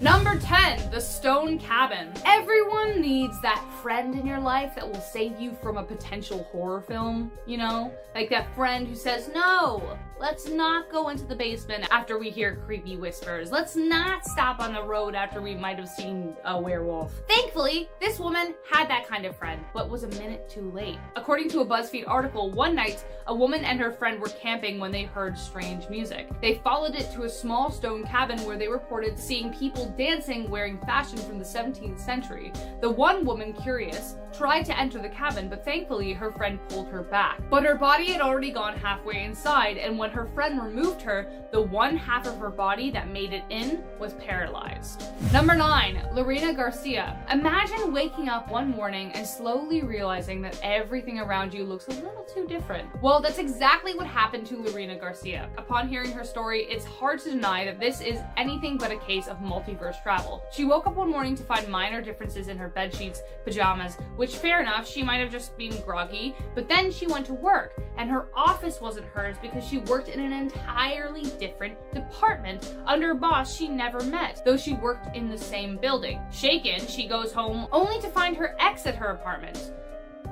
Number 10, the stone cabin. Everyone needs that friend in your life that will save you from a potential horror film, you know? Like that friend who says, no, let's not go into the basement after we hear creepy whispers. Let's not stop on the road after we might have seen a werewolf. Thankfully, this woman had that kind of friend, but was a minute too late. According to a BuzzFeed article, one night, a woman and her friend were camping when they heard strange music. They followed it to a small stone cabin where they reported seeing people dancing wearing fashion from the 17th century. The one woman, curious, tried to enter the cabin, but thankfully her friend pulled her back. But her body had already gone halfway inside, and when her friend removed her, the one half of her body that made it in was paralyzed. Number 9, Lorena Garcia. Imagine waking up one morning and slowly realizing that everything around you looks a little too different. Well, that's exactly what happened to Lorena Garcia. Upon hearing her story, it's hard to deny that this is anything but a case of multiverse travel. She woke up one morning to find minor differences in her bed sheets, pajamas, which fair enough, she might have just been groggy, but then she went to work, and her office wasn't hers because she worked in an entirely different department under a boss she never met, though she worked in the same building. Shaken, she goes home only to find her ex at her apartment.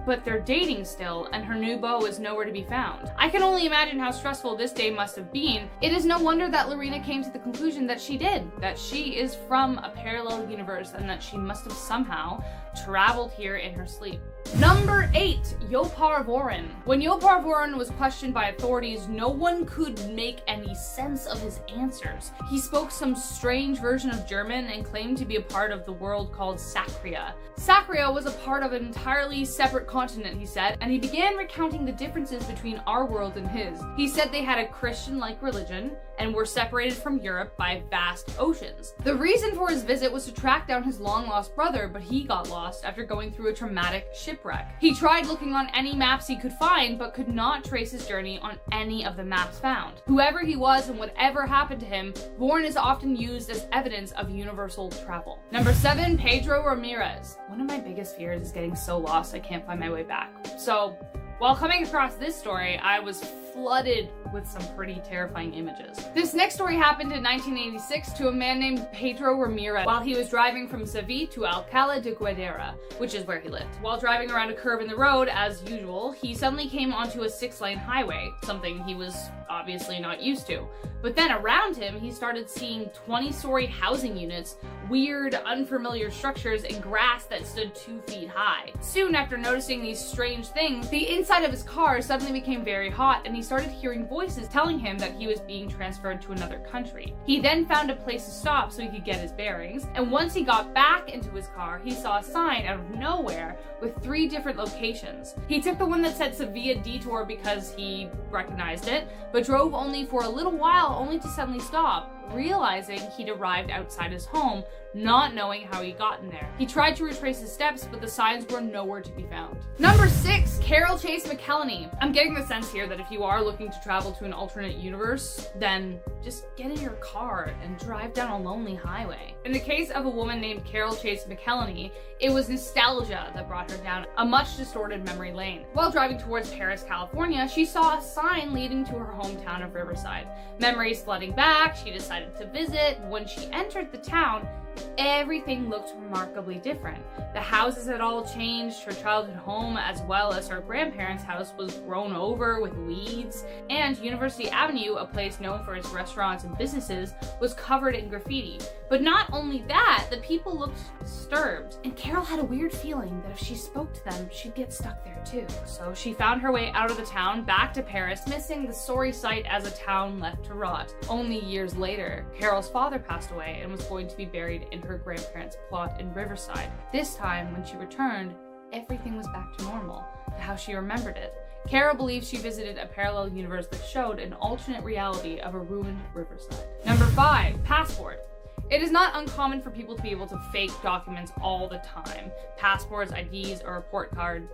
But they're dating still, and her new beau is nowhere to be found. I can only imagine how stressful this day must have been. It is no wonder that Lorena came to the conclusion that she did, that she is from a parallel universe and that she must have somehow traveled here in her sleep. Number 8, Yopar Voren. When Yopar Voren was questioned by authorities, no one could make any sense of his answers. He spoke some strange version of German and claimed to be a part of the world called Sacria. Sacria was a part of an entirely separate continent, he said, and he began recounting the differences between our world and his. He said they had a Christian-like religion and were separated from Europe by vast oceans. The reason for his visit was to track down his long-lost brother, but he got lost after going through a traumatic shipwreck. He tried looking on any maps he could find, but could not trace his journey on any of the maps found. Whoever he was and whatever happened to him, Voren is often used as evidence of universal travel. Number 7, Pedro Ramirez. One of my biggest fears is getting so lost I can't find my way back. So, while coming across this story, I was flooded with some pretty terrifying images. This next story happened in 1986 to a man named Pedro Ramirez while he was driving from Seville to Alcalá de Guadalajara, which is where he lived. While driving around a curve in the road, as usual, he suddenly came onto a 6-lane highway, something he was obviously not used to. But then around him, he started seeing 20-story housing units, weird, unfamiliar structures, and grass that stood 2 feet high. Soon after noticing these strange things, the inside of his car suddenly became very hot, and he started hearing voices telling him that he was being transferred to another country. He then found a place to stop so he could get his bearings, and once he got back into his car, he saw a sign out of nowhere with 3 different locations. He took the one that said Sevilla Detour because he recognized it, but drove only for a little while only to suddenly stop, realizing he'd arrived outside his home, not knowing how he got in there. He tried to retrace his steps, but the signs were nowhere to be found. Number 6, Carol Chase McKelney. I'm getting the sense here that if you are looking to travel to an alternate universe, then just get in your car and drive down a lonely highway. In the case of a woman named Carol Chase McKelney, it was nostalgia that brought her down a much distorted memory lane. While driving towards Paris, California, she saw a sign leading to her hometown of Riverside. Memories flooding back, she decided to visit. When she entered the town, everything looked remarkably different. The houses had all changed, her childhood home as well as her grandparents' house was grown over with weeds, and University Avenue, a place known for its restaurants and businesses, was covered in graffiti. But not only that, the people looked disturbed, and Carol had a weird feeling that if she spoke to them, she'd get stuck there too. So she found her way out of the town, back to Paris, missing the sorry sight as a town left to rot. Only years later, Carol's father passed away and was going to be buried in her grandparents' plot in Riverside. This time, when she returned, everything was back to normal, to how she remembered it. Carol believes she visited a parallel universe that showed an alternate reality of a ruined Riverside. Number 5, passport. It is not uncommon for people to be able to fake documents all the time. Passports, IDs, or report card.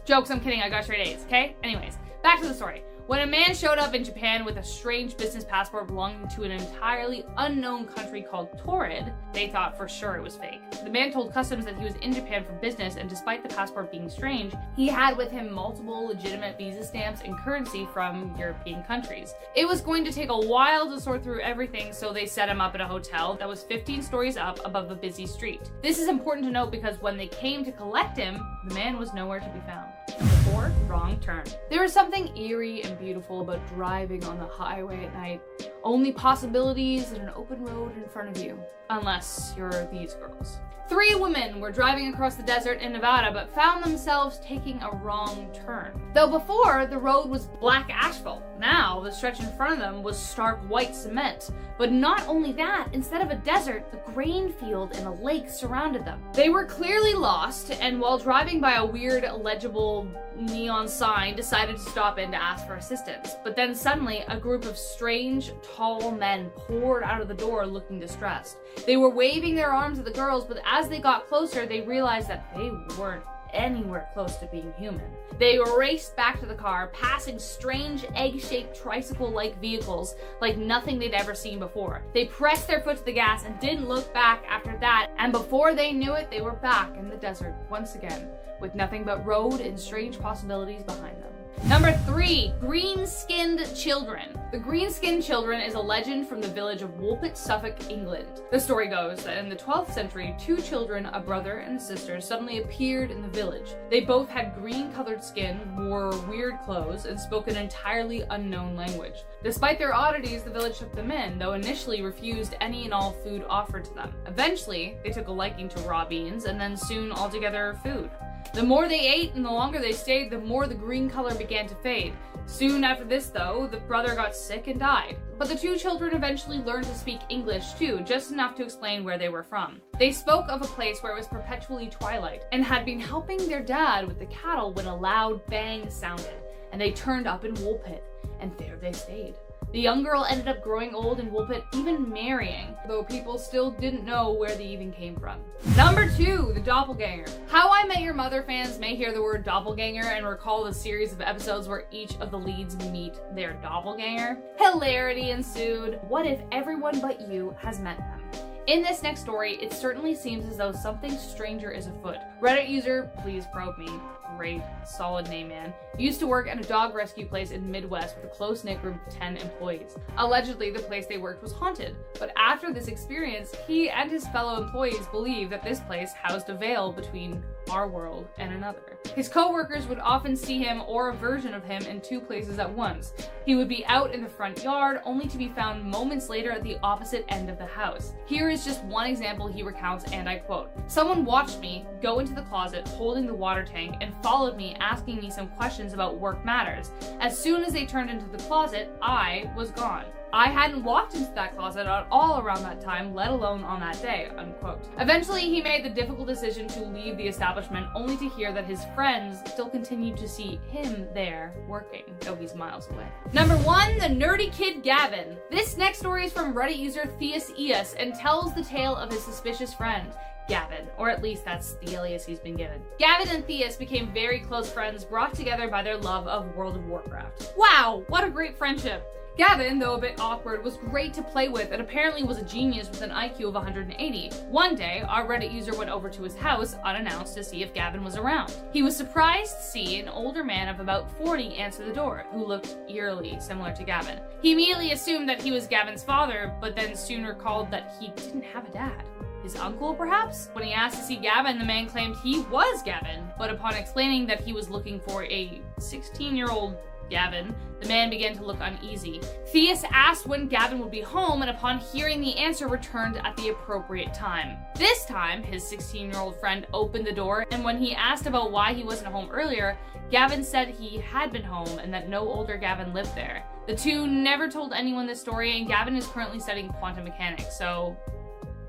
Jokes, I'm kidding, I got straight A's, okay? Anyways, back to the story. When a man showed up in Japan with a strange business passport belonging to an entirely unknown country called Taured, they thought for sure it was fake. The man told customs that he was in Japan for business, and despite the passport being strange, he had with him multiple legitimate visa stamps and currency from European countries. It was going to take a while to sort through everything, so they set him up at a hotel that was 15 stories up above a busy street. This is important to note because when they came to collect him, the man was nowhere to be found. Number 4, wrong turn. There is something eerie and beautiful about driving on the highway at night. Only possibilities and an open road in front of you. Unless you're these girls. 3 women were driving across the desert in Nevada but found themselves taking a wrong turn. Though before, the road was black asphalt. Now, the stretch in front of them was stark white cement. But not only that, instead of a desert, a grain field and a lake surrounded them. They were clearly lost, and while driving by a weird, illegible neon sign, decided to stop in to ask for assistance. But then suddenly, a group of strange, tall men poured out of the door looking distressed. They were waving their arms at the girls, but as they got closer, they realized that they weren't anywhere close to being human. They raced back to the car, passing strange egg-shaped tricycle-like vehicles like nothing they'd ever seen before. They pressed their foot to the gas and didn't look back after that, and before they knew it, they were back in the desert once again, with nothing but road and strange possibilities behind them. Number 3, green-skinned children. The green-skinned children is a legend from the village of Woolpit, Suffolk, England. The story goes that in the 12th century, 2 children, a brother and a sister, suddenly appeared in the village. They both had green-colored skin, wore weird clothes, and spoke an entirely unknown language. Despite their oddities, the village took them in, though initially refused any and all food offered to them. Eventually, they took a liking to raw beans, and then soon altogether food. The more they ate and the longer they stayed, the more the green color began to fade. Soon after this, though, the brother got sick and died. But the 2 children eventually learned to speak English too, just enough to explain where they were from. They spoke of a place where it was perpetually twilight, and had been helping their dad with the cattle when a loud bang sounded, and they turned up in Woolpit, and there they stayed. The young girl ended up growing old in Woolpit, even marrying, though people still didn't know where they even came from. Number 2, the doppelganger. How I Met Your Mother fans may hear the word doppelganger and recall the series of episodes where each of the leads meet their doppelganger. Hilarity ensued. What if everyone but you has met them? In this next story, it certainly seems as though something stranger is afoot. Reddit user, please probe me. Great, solid name, man. Used to work at a dog rescue place in the Midwest with a close-knit group of 10 employees. Allegedly, the place they worked was haunted, but after this experience, he and his fellow employees believe that this place housed a veil between our world and another. His co-workers would often see him or a version of him in 2 places at once. He would be out in the front yard, only to be found moments later at the opposite end of the house. Here is just one example he recounts, and I quote, "Someone watched me go into the closet holding the water tank and followed me, asking me some questions about work matters. As soon as they turned into the closet, I was gone. I hadn't walked into that closet at all around that time, let alone on that day," unquote. Eventually, he made the difficult decision to leave the establishment, only to hear that his friends still continued to see him there working, though he's miles away. Number 1, the nerdy kid Gavin. This next story is from Reddit user Theus Eus and tells the tale of his suspicious friend, Gavin, or at least that's the alias he's been given. Gavin and Theus became very close friends, brought together by their love of World of Warcraft. Wow, what a great friendship! Gavin, though a bit awkward, was great to play with and apparently was a genius with an IQ of 180. One day, our Reddit user went over to his house unannounced to see if Gavin was around. He was surprised to see an older man of about 40 answer the door, who looked eerily similar to Gavin. He immediately assumed that he was Gavin's father, but then soon recalled that he didn't have a dad. His uncle, perhaps? When he asked to see Gavin, the man claimed he was Gavin, but upon explaining that he was looking for a 16-year-old Gavin, the man began to look uneasy. Theus asked when Gavin would be home, and upon hearing the answer, returned at the appropriate time. This time, his 16-year-old friend opened the door, and when he asked about why he wasn't home earlier, Gavin said he had been home and that no older Gavin lived there. The two never told anyone this story, and Gavin is currently studying quantum mechanics, so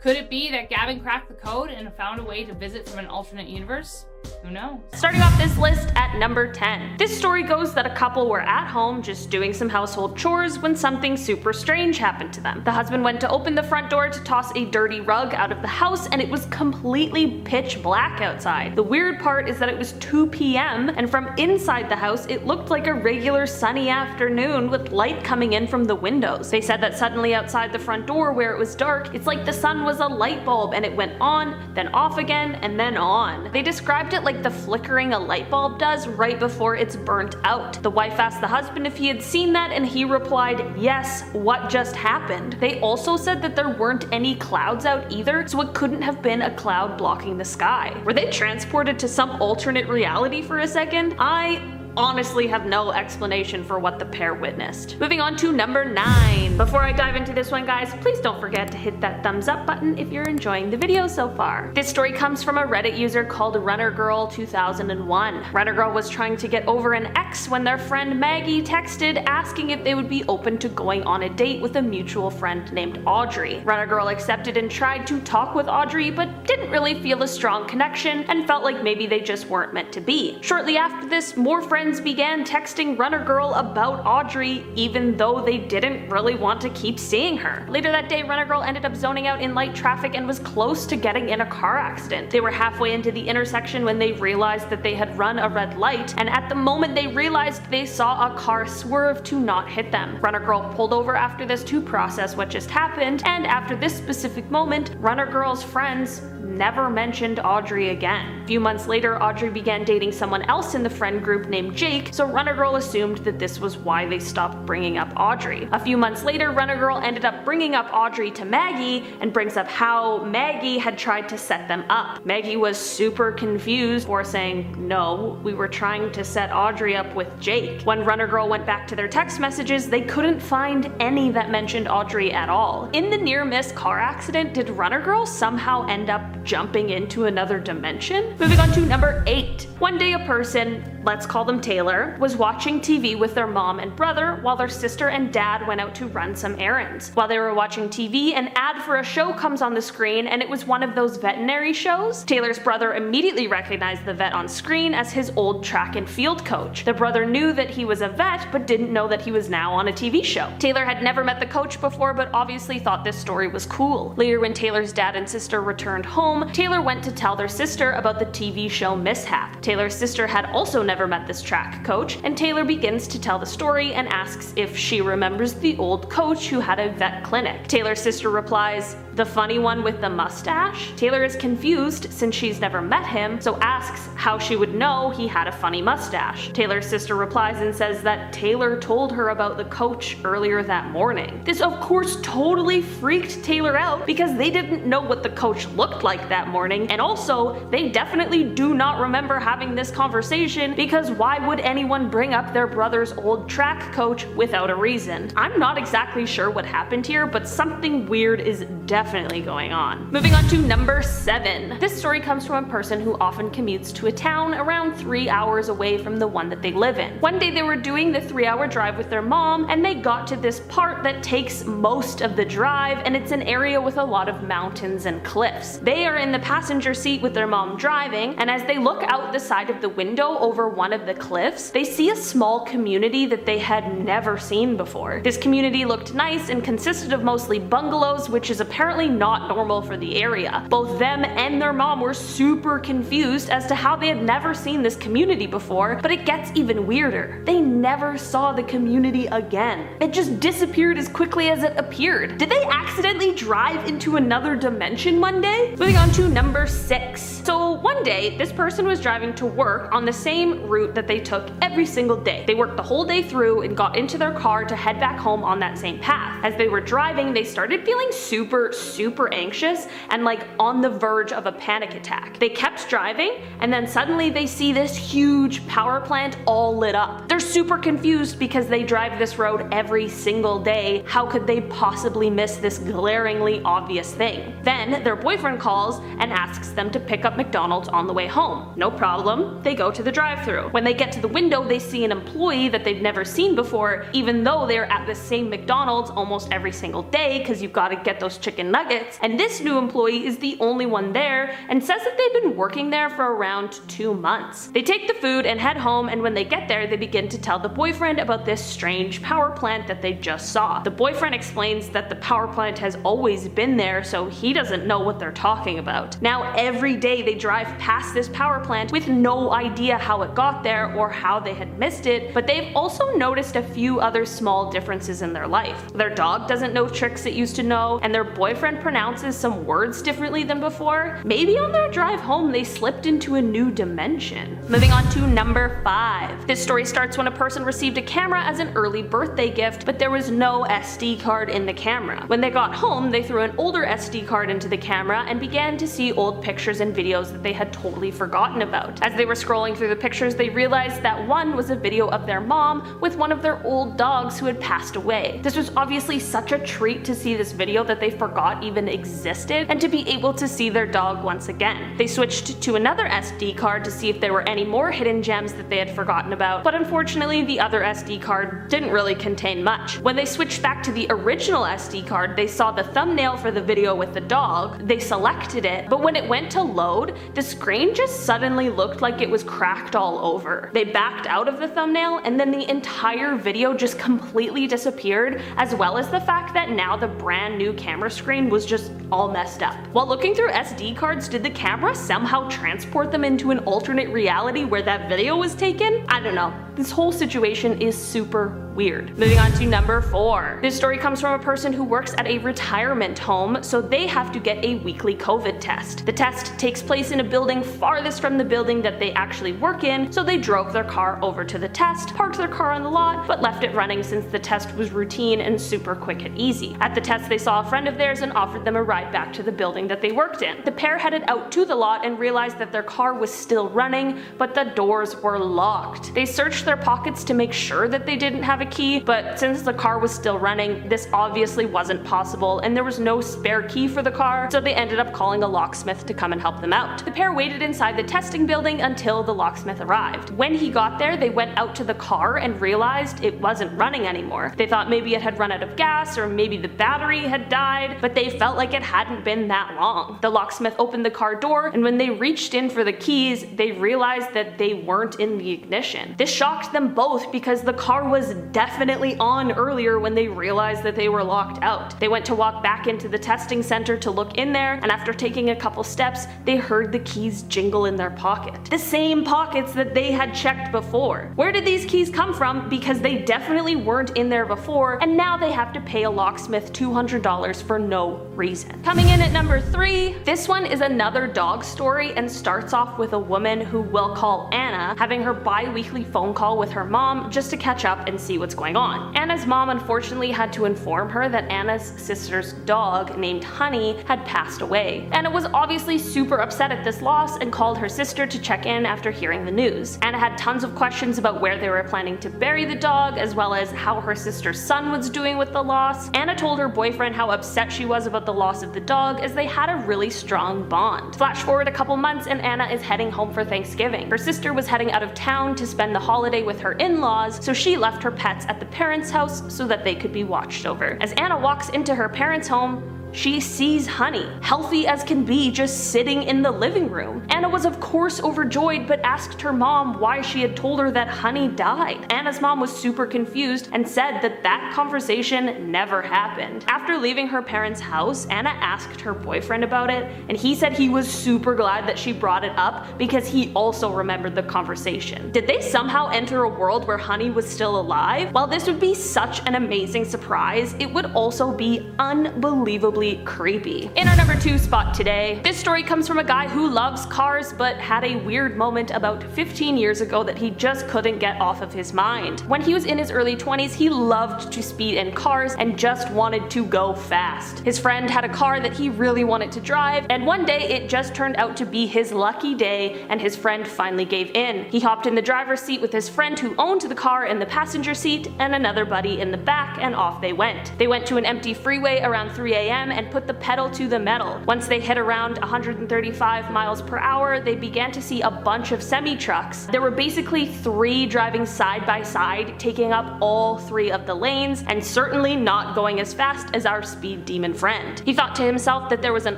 could it be that Gavin cracked the code and found a way to visit from an alternate universe? Who knows? Starting off this list at number 10. This story goes that a couple were at home just doing some household chores when something super strange happened to them. The husband went to open the front door to toss a dirty rug out of the house, and it was completely pitch black outside. The weird part is that it was 2 p.m. and from inside the house it looked like a regular sunny afternoon with light coming in from the windows. They said that suddenly outside the front door where it was dark, it's like the sun was a light bulb and it went on, then off again, and then on. They described it like the flickering a light bulb does right before it's burnt out. The wife asked the husband if he had seen that, and he replied, "Yes, what just happened?" They also said that there weren't any clouds out either, so it couldn't have been a cloud blocking the sky. Were they transported to some alternate reality for a second? I honestly have no explanation for what the pair witnessed. Moving on to number 9. Before I dive into this one, guys, please don't forget to hit that thumbs up button if you're enjoying the video so far. This story comes from a Reddit user called RunnerGirl2001. RunnerGirl was trying to get over an ex when their friend Maggie texted asking if they would be open to going on a date with a mutual friend named Audrey. RunnerGirl accepted and tried to talk with Audrey, but didn't really feel a strong connection and felt like maybe they just weren't meant to be. Shortly after this, more friends began texting RunnerGirl about Audrey, even though they didn't really want to keep seeing her. Later that day, RunnerGirl ended up zoning out in light traffic and was close to getting in a car accident. They were halfway into the intersection when they realized that they had run a red light, and at the moment they realized they saw a car swerve to not hit them. RunnerGirl pulled over after this to process what just happened, and after this specific moment, RunnerGirl's friends never mentioned Audrey again. A few months later, Audrey began dating someone else in the friend group named Jake, so RunnerGirl assumed that this was why they stopped bringing up Audrey. A few months later, RunnerGirl ended up bringing up Audrey to Maggie and brings up how Maggie had tried to set them up. Maggie was super confused for saying, "No, we were trying to set Audrey up with Jake." When RunnerGirl went back to their text messages, they couldn't find any that mentioned Audrey at all. In the near-miss car accident, did RunnerGirl somehow end up jumping into another dimension? Moving on to number 8. One day a person, let's call them Taylor, was watching TV with their mom and brother while their sister and dad went out to run some errands. While they were watching TV, an ad for a show comes on the screen, and it was one of those veterinary shows. Taylor's brother immediately recognized the vet on screen as his old track and field coach. The brother knew that he was a vet, but didn't know that he was now on a TV show. Taylor had never met the coach before, but obviously thought this story was cool. Later, when Taylor's dad and sister returned home, Taylor went to tell their sister about the TV show mishap. Taylor's sister had also never met this track coach, and Taylor begins to tell the story and asks if she remembers the old coach who had a vet clinic. Taylor's sister replies, "The funny one with the mustache?" Taylor is confused since she's never met him, so asks how she would know he had a funny mustache. Taylor's sister replies and says that Taylor told her about the coach earlier that morning. This of course totally freaked Taylor out because they didn't know what the coach looked like that morning, and also they definitely do not remember having this conversation because why would anyone bring up their brother's old track coach without a reason? I'm not exactly sure what happened here, but something weird is definitely going on. Moving on to number 7. This story comes from a person who often commutes to a town around 3 hours away from the one that they live in. One day they were doing the 3-hour drive with their mom, and they got to this part that takes most of the drive, and it's an area with a lot of mountains and cliffs. They are in the passenger seat with their mom driving, and as they look out the side of the window over one of the cliffs, they see a small community that they had never seen before. This community looked nice and consisted of mostly bungalows, which is apparently not normal for the area. Both them and their mom were super confused as to how they had never seen this community before, but it gets even weirder. They never saw the community again. It just disappeared as quickly as it appeared. Did they accidentally drive into another dimension one day? Moving on to number 6. So one day, this person was driving to work on the same route that they took every single day. They worked the whole day through and got into their car to head back home on that same path. As they were driving, they started feeling super anxious and like on the verge of a panic attack. They kept driving, and then suddenly they see this huge power plant all lit up. They're super confused because they drive this road every single day. How could they possibly miss this glaringly obvious thing? Then their boyfriend calls and asks them to pick up McDonald's on the way home. No problem, they go to the drive-thru. When they get to the window, they see an employee that they've never seen before, even though they're at the same McDonald's almost every single day because you've got to get those chicken nuggets, and this new employee is the only one there and says that they've been working there for around 2 months. They take the food and head home, and when they get there, they begin to tell the boyfriend about this strange power plant that they just saw. The boyfriend explains that the power plant has always been there, so he doesn't know what they're talking about. Now every day they drive past this power plant with no idea how it got there or how they had missed it, but they've also noticed a few other small differences in their life. Their dog doesn't know tricks it used to know, and their boyfriend pronounces some words differently than before. Maybe on their drive home they slipped into a new dimension. Moving on to number 5. This story starts when a person received a camera as an early birthday gift, but there was no SD card in the camera. When they got home, they threw an older SD card into the camera and began to see old pictures and videos that they had totally forgotten about. As they were scrolling through the pictures, they realized that one was a video of their mom with one of their old dogs who had passed away. This was obviously such a treat to see this video that they forgot even existed, and to be able to see their dog once again. They switched to another SD card to see if there were any more hidden gems that they had forgotten about, but unfortunately the other SD card didn't really contain much. When they switched back to the original SD card, they saw the thumbnail for the video with the dog. They selected it, but when it went to load, the screen just suddenly looked like it was cracked all over. They backed out of the thumbnail, and then the entire video just completely disappeared, as well as the fact that now the brand new camera screen was just all messed up. While looking through SD cards, did the camera somehow transport them into an alternate reality where that video was taken? I don't know. This whole situation is super weird. Moving on to number 4. This story comes from a person who works at a retirement home, so they have to get a weekly COVID test. The test takes place in a building farthest from the building that they actually work in, so they drove their car over to the test, parked their car on the lot, but left it running since the test was routine and super quick and easy. At the test, they saw a friend of theirs and offered them a ride back to the building that they worked in. The pair headed out to the lot and realized that their car was still running, but the doors were locked. They searched their pockets to make sure that they didn't have a key, but since the car was still running, this obviously wasn't possible, and there was no spare key for the car, so they ended up calling a locksmith to come and help them out. The pair waited inside the testing building until the locksmith arrived. When he got there, they went out to the car and realized it wasn't running anymore. They thought maybe it had run out of gas, or maybe the battery had died, but they felt like it hadn't been that long. The locksmith opened the car door, and when they reached in for the keys, they realized that they weren't in the ignition. This shocked them both because the car was definitely on earlier when they realized that they were locked out. They went to walk back into the testing center to look in there, and after taking a couple steps, they heard the keys jingle in their pocket. The same pockets that they had checked before. Where did these keys come from? Because they definitely weren't in there before, and now they have to pay a locksmith $200 for no reason. Coming in at number 3, this one is another dog story and starts off with a woman who we'll call Anna having her bi-weekly phone call with her mom just to catch up and see what's going on. Anna's mom unfortunately had to inform her that Anna's sister's dog named Honey had passed away. Anna was obviously super upset at this loss and called her sister to check in after hearing the news. Anna had tons of questions about where they were planning to bury the dog, as well as how her sister's son was doing with the loss. Anna told her boyfriend how upset she was about the loss of the dog, as they had a really strong bond. Flash forward a couple months and Anna is heading home for Thanksgiving. Her sister was heading out of town to spend the holiday with her in-laws, so she left her pets at the parents' house so that they could be watched over. As Anna walks into her parents' home, she sees Honey, healthy as can be, just sitting in the living room. Anna was of course overjoyed, but asked her mom why she had told her that Honey died. Anna's mom was super confused and said that that conversation never happened. After leaving her parents' house, Anna asked her boyfriend about it, and he said he was super glad that she brought it up because he also remembered the conversation. Did they somehow enter a world where Honey was still alive? While this would be such an amazing surprise, it would also be unbelievably creepy. In our number 2 spot today, this story comes from a guy who loves cars but had a weird moment about 15 years ago that he just couldn't get off of his mind. When he was in his early 20s, he loved to speed in cars and just wanted to go fast. His friend had a car that he really wanted to drive, and one day it just turned out to be his lucky day and his friend finally gave in. He hopped in the driver's seat with his friend who owned the car in the passenger seat and another buddy in the back, and off they went. They went to an empty freeway around 3 a.m. and put the pedal to the metal. Once they hit around 135 miles per hour, they began to see a bunch of semi-trucks. There were basically 3 driving side by side, taking up all 3 of the lanes, and certainly not going as fast as our speed demon friend. He thought to himself that there was an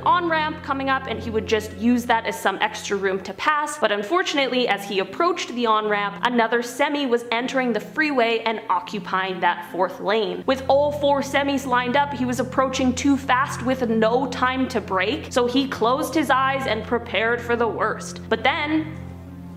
on-ramp coming up and he would just use that as some extra room to pass, but unfortunately, as he approached the on-ramp, another semi was entering the freeway and occupying that 4th lane. With all 4 semis lined up, he was approaching too fast with no time to brake, so he closed his eyes and prepared for the worst. But then,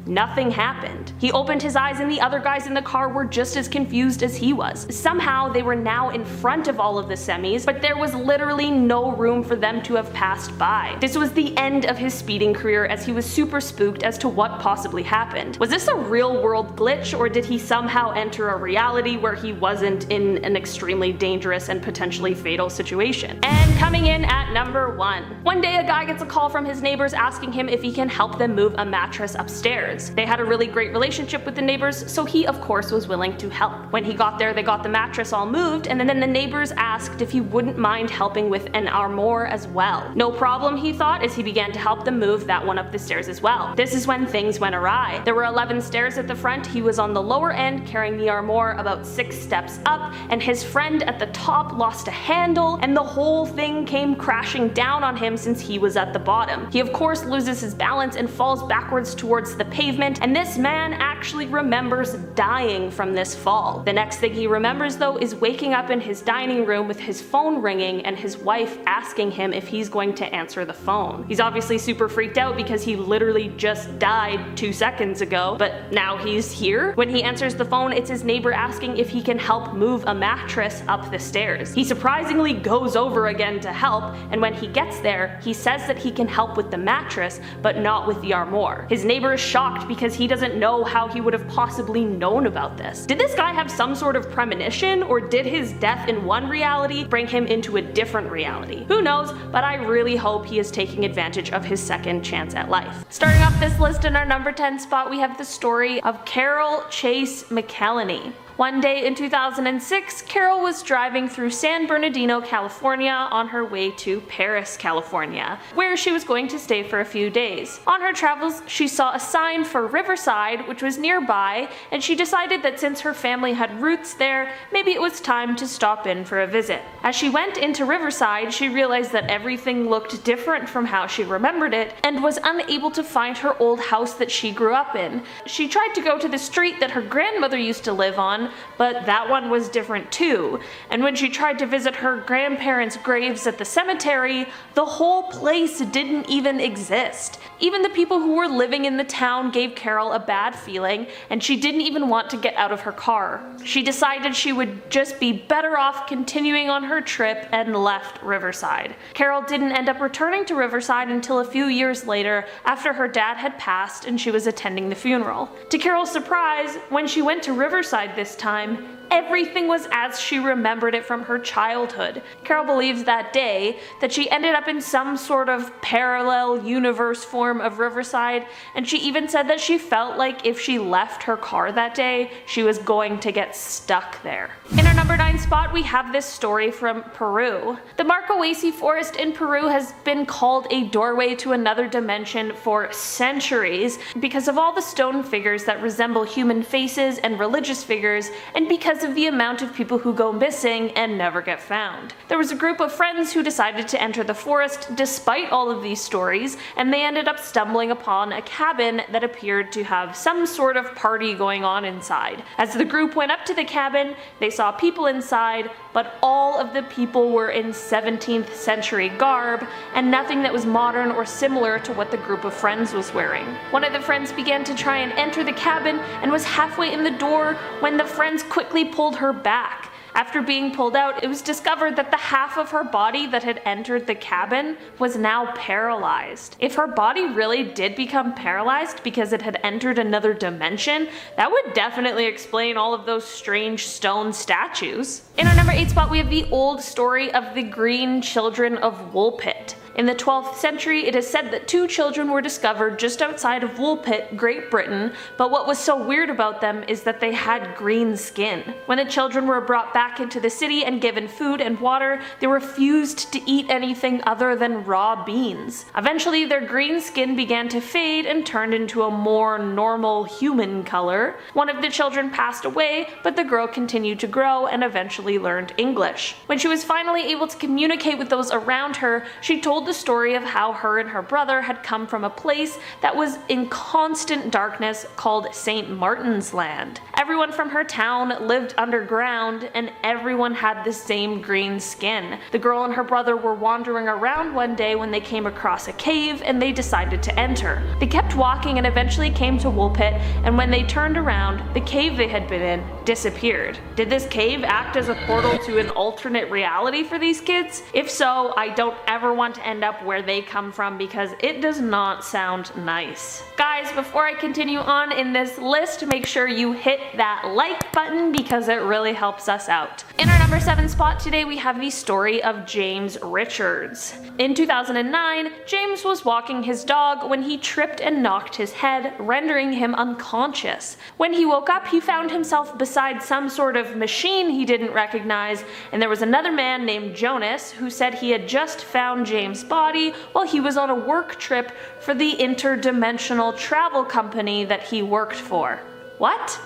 nothing happened. He opened his eyes and the other guys in the car were just as confused as he was. Somehow they were now in front of all of the semis, but there was literally no room for them to have passed by. This was the end of his speeding career, as he was super spooked as to what possibly happened. Was this a real world glitch, or did he somehow enter a reality where he wasn't in an extremely dangerous and potentially fatal situation? And coming in at number 1. One day a guy gets a call from his neighbors asking him if he can help them move a mattress upstairs. They had a really great relationship with the neighbors, so he of course was willing to help. When he got there, they got the mattress all moved, and then the neighbors asked if he wouldn't mind helping with an armoire as well. No problem, he thought, as he began to help them move that one up the stairs as well. This is when things went awry. There were 11 stairs at the front, he was on the lower end carrying the armoire about 6 steps up, and his friend at the top lost a handle, and the whole thing came crashing down on him since he was at the bottom. He of course loses his balance and falls backwards towards the pavement, and this man actually remembers dying from this fall. The next thing he remembers though is waking up in his dining room with his phone ringing and his wife asking him if he's going to answer the phone. He's obviously super freaked out because he literally just died 2 seconds ago, but now he's here. When he answers the phone, it's his neighbor asking if he can help move a mattress up the stairs. He surprisingly goes over again to help, and when he gets there, he says that he can help with the mattress, but not with the armoire. His neighbor is shocked because he doesn't know how he would have possibly known about this. Did this guy have some sort of premonition, or did his death in one reality bring him into a different reality? Who knows, but I really hope he is taking advantage of his second chance at life. Starting off this list in our number 10 spot, we have the story of Carol Chase McElhenney. One day in 2006, Carol was driving through San Bernardino, California on her way to Paris, California, where she was going to stay for a few days. On her travels, she saw a sign for Riverside, which was nearby, and she decided that since her family had roots there, maybe it was time to stop in for a visit. As she went into Riverside, she realized that everything looked different from how she remembered it, and was unable to find her old house that she grew up in. She tried to go to the street that her grandmother used to live on, but that one was different too. And when she tried to visit her grandparents' graves at the cemetery, the whole place didn't even exist. Even the people who were living in the town gave Carol a bad feeling, and she didn't even want to get out of her car. She decided she would just be better off continuing on her trip and left Riverside. Carol didn't end up returning to Riverside until a few years later, after her dad had passed and she was attending the funeral. To Carol's surprise, when she went to Riverside this time, everything was as she remembered it from her childhood. Carol believes that day that she ended up in some sort of parallel universe form of Riverside, and she even said that she felt like if she left her car that day, she was going to get stuck there. In our number 9 spot, we have this story from Peru. The Marcohuesi forest in Peru has been called a doorway to another dimension for centuries because of all the stone figures that resemble human faces and religious figures, and because of the amount of people who go missing and never get found. There was a group of friends who decided to enter the forest despite all of these stories, and they ended up stumbling upon a cabin that appeared to have some sort of party going on inside. As the group went up to the cabin, they saw people inside, but all of the people were in 17th century garb, and nothing that was modern or similar to what the group of friends was wearing. One of the friends began to try and enter the cabin and was halfway in the door when the friends quickly pulled her back. After being pulled out, it was discovered that the half of her body that had entered the cabin was now paralyzed. If her body really did become paralyzed because it had entered another dimension, that would definitely explain all of those strange stone statues. In our number 8 spot, we have the old story of the Green Children of Woolpit. In the 12th century, it is said that 2 children were discovered just outside of Woolpit, Great Britain, but what was so weird about them is that they had green skin. When the children were brought back into the city and given food and water, they refused to eat anything other than raw beans. Eventually, their green skin began to fade and turned into a more normal human color. One of the children passed away, but the girl continued to grow and eventually learned English. When she was finally able to communicate with those around her, she told the story of how her and her brother had come from a place that was in constant darkness called St. Martin's Land. Everyone from her town lived underground and everyone had the same green skin. The girl and her brother were wandering around one day when they came across a cave and they decided to enter. They kept walking and eventually came to Woolpit, and when they turned around, the cave they had been in disappeared. Did this cave act as a portal to an alternate reality for these kids? If so, I don't ever want to end up where they come from because it does not sound nice. Guys, before I continue on in this list, make sure you hit that like button because it really helps us out. In our number 7 spot today, we have the story of James Richards. In 2009, James was walking his dog when he tripped and knocked his head, rendering him unconscious. When he woke up, he found himself beside some sort of machine he didn't recognize, and there was another man named Jonas who said he had just found James' body while he was on a work trip for the interdimensional travel company that he worked for. What?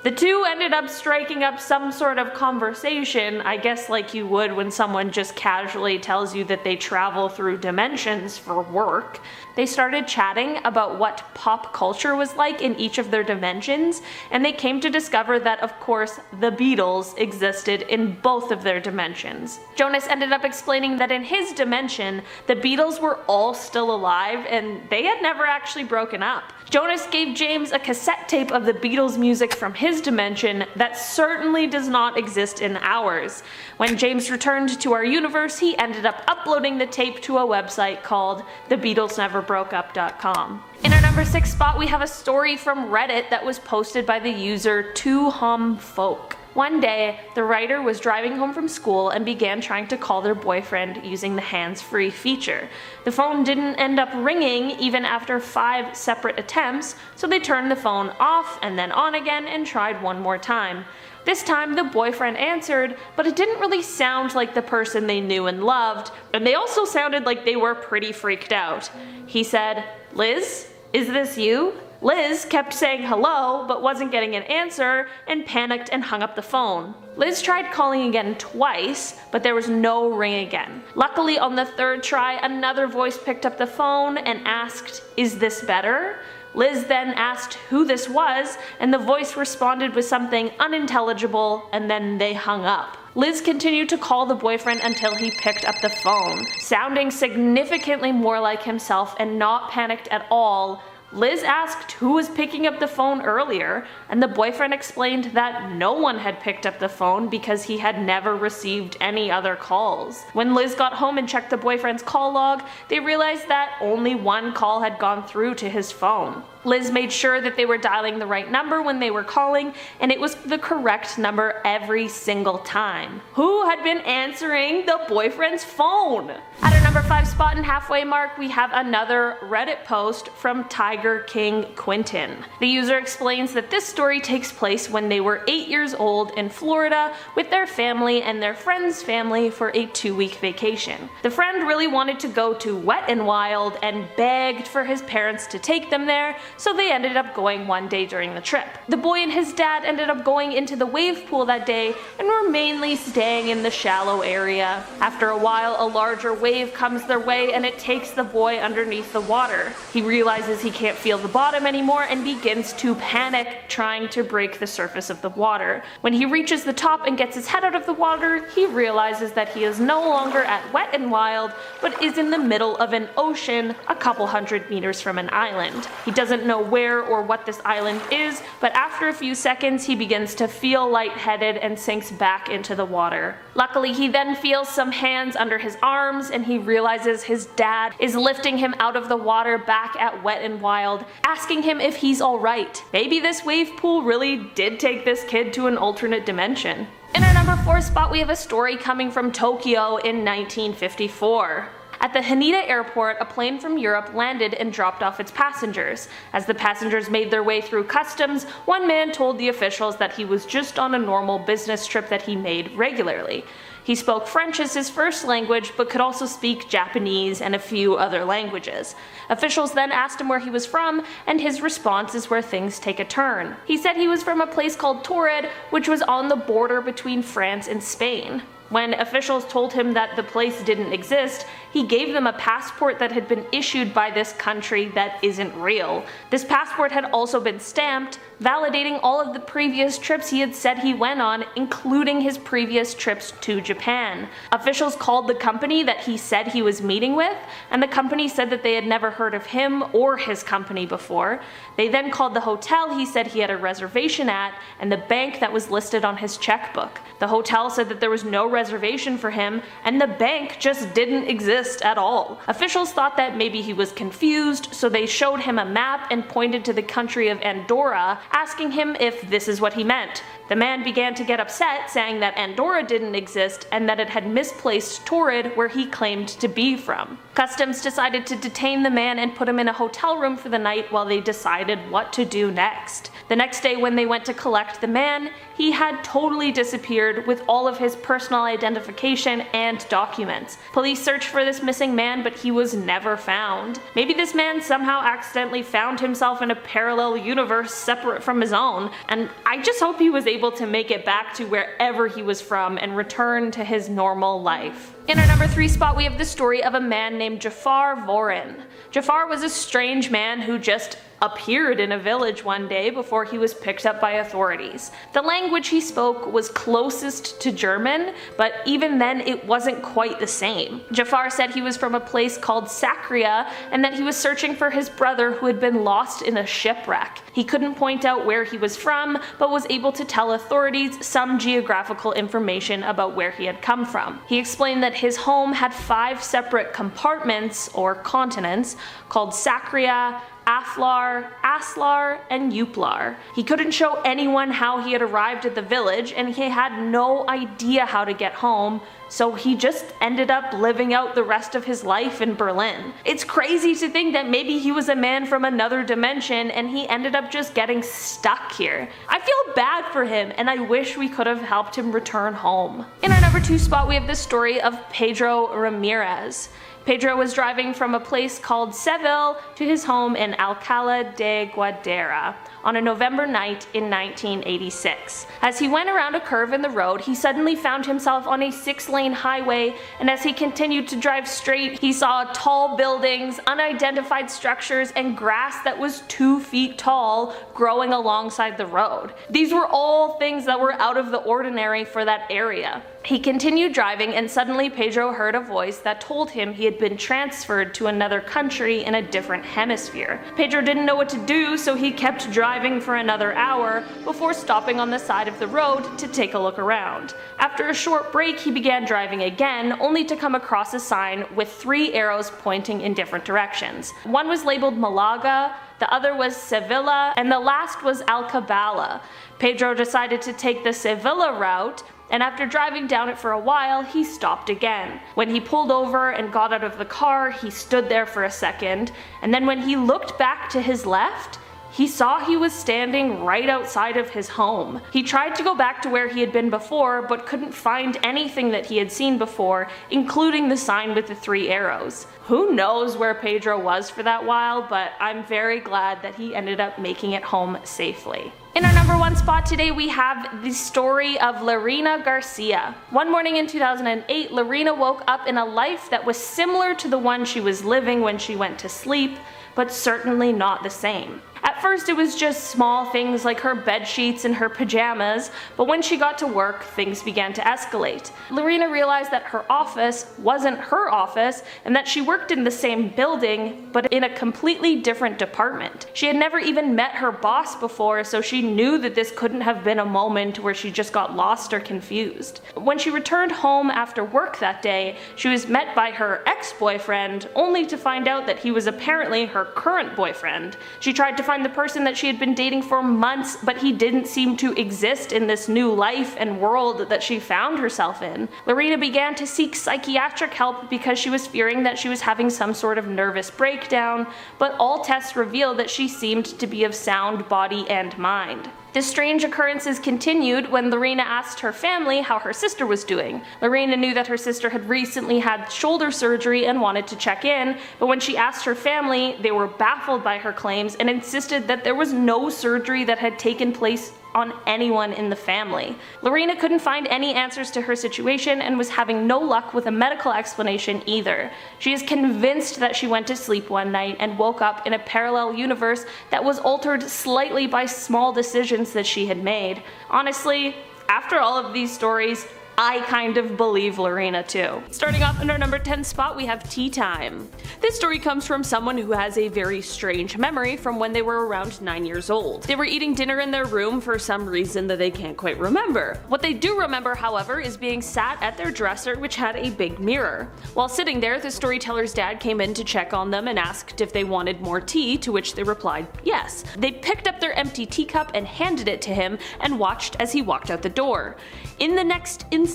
The two ended up striking up some sort of conversation, I guess like you would when someone just casually tells you that they travel through dimensions for work. They started chatting about what pop culture was like in each of their dimensions, and they came to discover that, of course, the Beatles existed in both of their dimensions. Jonas ended up explaining that in his dimension, the Beatles were all still alive and they had never actually broken up. Jonas gave James a cassette tape of the Beatles music from his dimension that certainly does not exist in ours. When James returned to our universe, he ended up uploading the tape to a website called thebeatlesneverbroakeup.com. In our number 6 spot, we have a story from Reddit that was posted by the user 2humfolk. One day, the writer was driving home from school and began trying to call their boyfriend using the hands-free feature. The phone didn't end up ringing even after 5 separate attempts, so they turned the phone off and then on again and tried one more time. This time the boyfriend answered, but it didn't really sound like the person they knew and loved, and they also sounded like they were pretty freaked out. He said, "Liz, is this you?" Liz kept saying hello, but wasn't getting an answer, and panicked and hung up the phone. Liz tried calling again twice, but there was no ring again. Luckily, on the 3rd try, another voice picked up the phone and asked, "Is this better?" Liz then asked who this was, and the voice responded with something unintelligible, and then they hung up. Liz continued to call the boyfriend until he picked up the phone. Sounding significantly more like himself and not panicked at all, Liz asked who was picking up the phone earlier, and the boyfriend explained that no one had picked up the phone because he had never received any other calls. When Liz got home and checked the boyfriend's call log, they realized that only one call had gone through to his phone. Liz made sure that they were dialing the right number when they were calling, and it was the correct number every single time. Who had been answering the boyfriend's phone? At our number 5 spot and halfway mark, we have another Reddit post from Tiger King Quentin. The user explains that this story takes place when they were 8 years old in Florida with their family and their friend's family for a 2-week vacation. The friend really wanted to go to Wet n Wild and begged for his parents to take them there, so they ended up going one day during the trip. The boy and his dad ended up going into the wave pool that day and were mainly staying in the shallow area. After a while, a larger wave comes their way and it takes the boy underneath the water. He realizes he can't feel the bottom anymore and begins to panic, trying to break the surface of the water. When he reaches the top and gets his head out of the water, he realizes that he is no longer at Wet n Wild, but is in the middle of an ocean a couple hundred meters from an island. He doesn't know where or what this island is, but after a few seconds he begins to feel lightheaded and sinks back into the water. Luckily, he then feels some hands under his arms and he realizes his dad is lifting him out of the water back at Wet n Wild, asking him if he's alright. Maybe this wave pool really did take this kid to an alternate dimension. In our number 4 spot, we have a story coming from Tokyo in 1954. At the Haneda airport, a plane from Europe landed and dropped off its passengers. As the passengers made their way through customs, one man told the officials that he was just on a normal business trip that he made regularly. He spoke French as his first language, but could also speak Japanese and a few other languages. Officials then asked him where he was from, and his response is where things take a turn. He said he was from a place called Taured, which was on the border between France and Spain. When officials told him that the place didn't exist, he gave them a passport that had been issued by this country that isn't real. This passport had also been stamped, validating all of the previous trips he had said he went on, including his previous trips to Japan. Officials called the company that he said he was meeting with, and the company said that they had never heard of him or his company before. They then called the hotel he said he had a reservation at, and the bank that was listed on his checkbook. The hotel said that there was no reservation for him, and the bank just didn't exist at all. Officials thought that maybe he was confused, so they showed him a map and pointed to the country of Andorra, asking him if this is what he meant. The man began to get upset, saying that Andorra didn't exist and that it had misplaced Taured where he claimed to be from. Customs decided to detain the man and put him in a hotel room for the night while they decided what to do next. The next day when they went to collect the man, he had totally disappeared with all of his personal identification and documents. Police searched for this missing man, but he was never found. Maybe this man somehow accidentally found himself in a parallel universe separate from his own, and I just hope he was able to make it back to wherever he was from and return to his normal life. In our number 3 spot, we have the story of a man named Jafar Vorin. Jafar was a strange man who just appeared in a village one day before he was picked up by authorities. The language he spoke was closest to German, but even then it wasn't quite the same. Jafar said he was from a place called Sakria and that he was searching for his brother who had been lost in a shipwreck. He couldn't point out where he was from, but was able to tell authorities some geographical information about where he had come from. He explained that his home had 5 separate compartments, or continents, called Sakria, Aflar, Aslar, and Uplar. He couldn't show anyone how he had arrived at the village, and he had no idea how to get home, so he just ended up living out the rest of his life in Berlin. It's crazy to think that maybe he was a man from another dimension and he ended up just getting stuck here. I feel bad for him, and I wish we could have helped him return home. In our number 2 spot, we have the story of Pedro Ramirez. Pedro was driving from a place called Seville to his home in Alcalá de Guadalajara on a November night in 1986. As he went around a curve in the road, he suddenly found himself on a 6-lane highway, and as he continued to drive straight, he saw tall buildings, unidentified structures, and grass that was 2 feet tall growing alongside the road. These were all things that were out of the ordinary for that area. He continued driving, and suddenly Pedro heard a voice that told him he had been transferred to another country in a different hemisphere. Pedro didn't know what to do, so he kept driving for another hour before stopping on the side of the road to take a look around. After a short break, he began driving again, only to come across a sign with 3 arrows pointing in different directions. One was labeled Malaga, the other was Sevilla, and the last was Alcabala. Pedro decided to take the Sevilla route, and after driving down it for a while, he stopped again. When he pulled over and got out of the car, he stood there for a second, and then when he looked back to his left, he saw he was standing right outside of his home. He tried to go back to where he had been before, but couldn't find anything that he had seen before, including the sign with the 3 arrows. Who knows where Pedro was for that while, but I'm very glad that he ended up making it home safely. In our number 1 spot today, we have the story of Lorena Garcia. One morning in 2008, Lorena woke up in a life that was similar to the one she was living when she went to sleep, but certainly not the same. At first it was just small things like her bed sheets and her pajamas, but when she got to work, things began to escalate. Lorena realized that her office wasn't her office and that she worked in the same building, but in a completely different department. She had never even met her boss before, so she knew that this couldn't have been a moment where she just got lost or confused. When she returned home after work that day, she was met by her ex-boyfriend, only to find out that he was apparently her current boyfriend. She tried to find the a person that she had been dating for months, but he didn't seem to exist in this new life and world that she found herself in. Lorena began to seek psychiatric help because she was fearing that she was having some sort of nervous breakdown, but all tests revealed that she seemed to be of sound body and mind. The strange occurrences continued when Lorena asked her family how her sister was doing. Lorena knew that her sister had recently had shoulder surgery and wanted to check in, but when she asked her family, they were baffled by her claims and insisted that there was no surgery that had taken place on anyone in the family. Lorena couldn't find any answers to her situation and was having no luck with a medical explanation either. She is convinced that she went to sleep one night and woke up in a parallel universe that was altered slightly by small decisions that she had made. Honestly, after all of these stories, I kind of believe Lorena too. Starting off in our number 10 spot, we have Tea Time. This story comes from someone who has a very strange memory from when they were around 9 years old. They were eating dinner in their room for some reason that they can't quite remember. What they do remember, however, is being sat at their dresser, which had a big mirror. While sitting there, the storyteller's dad came in to check on them and asked if they wanted more tea, to which they replied yes. They picked up their empty teacup and handed it to him and watched as he walked out the door. In the next instant,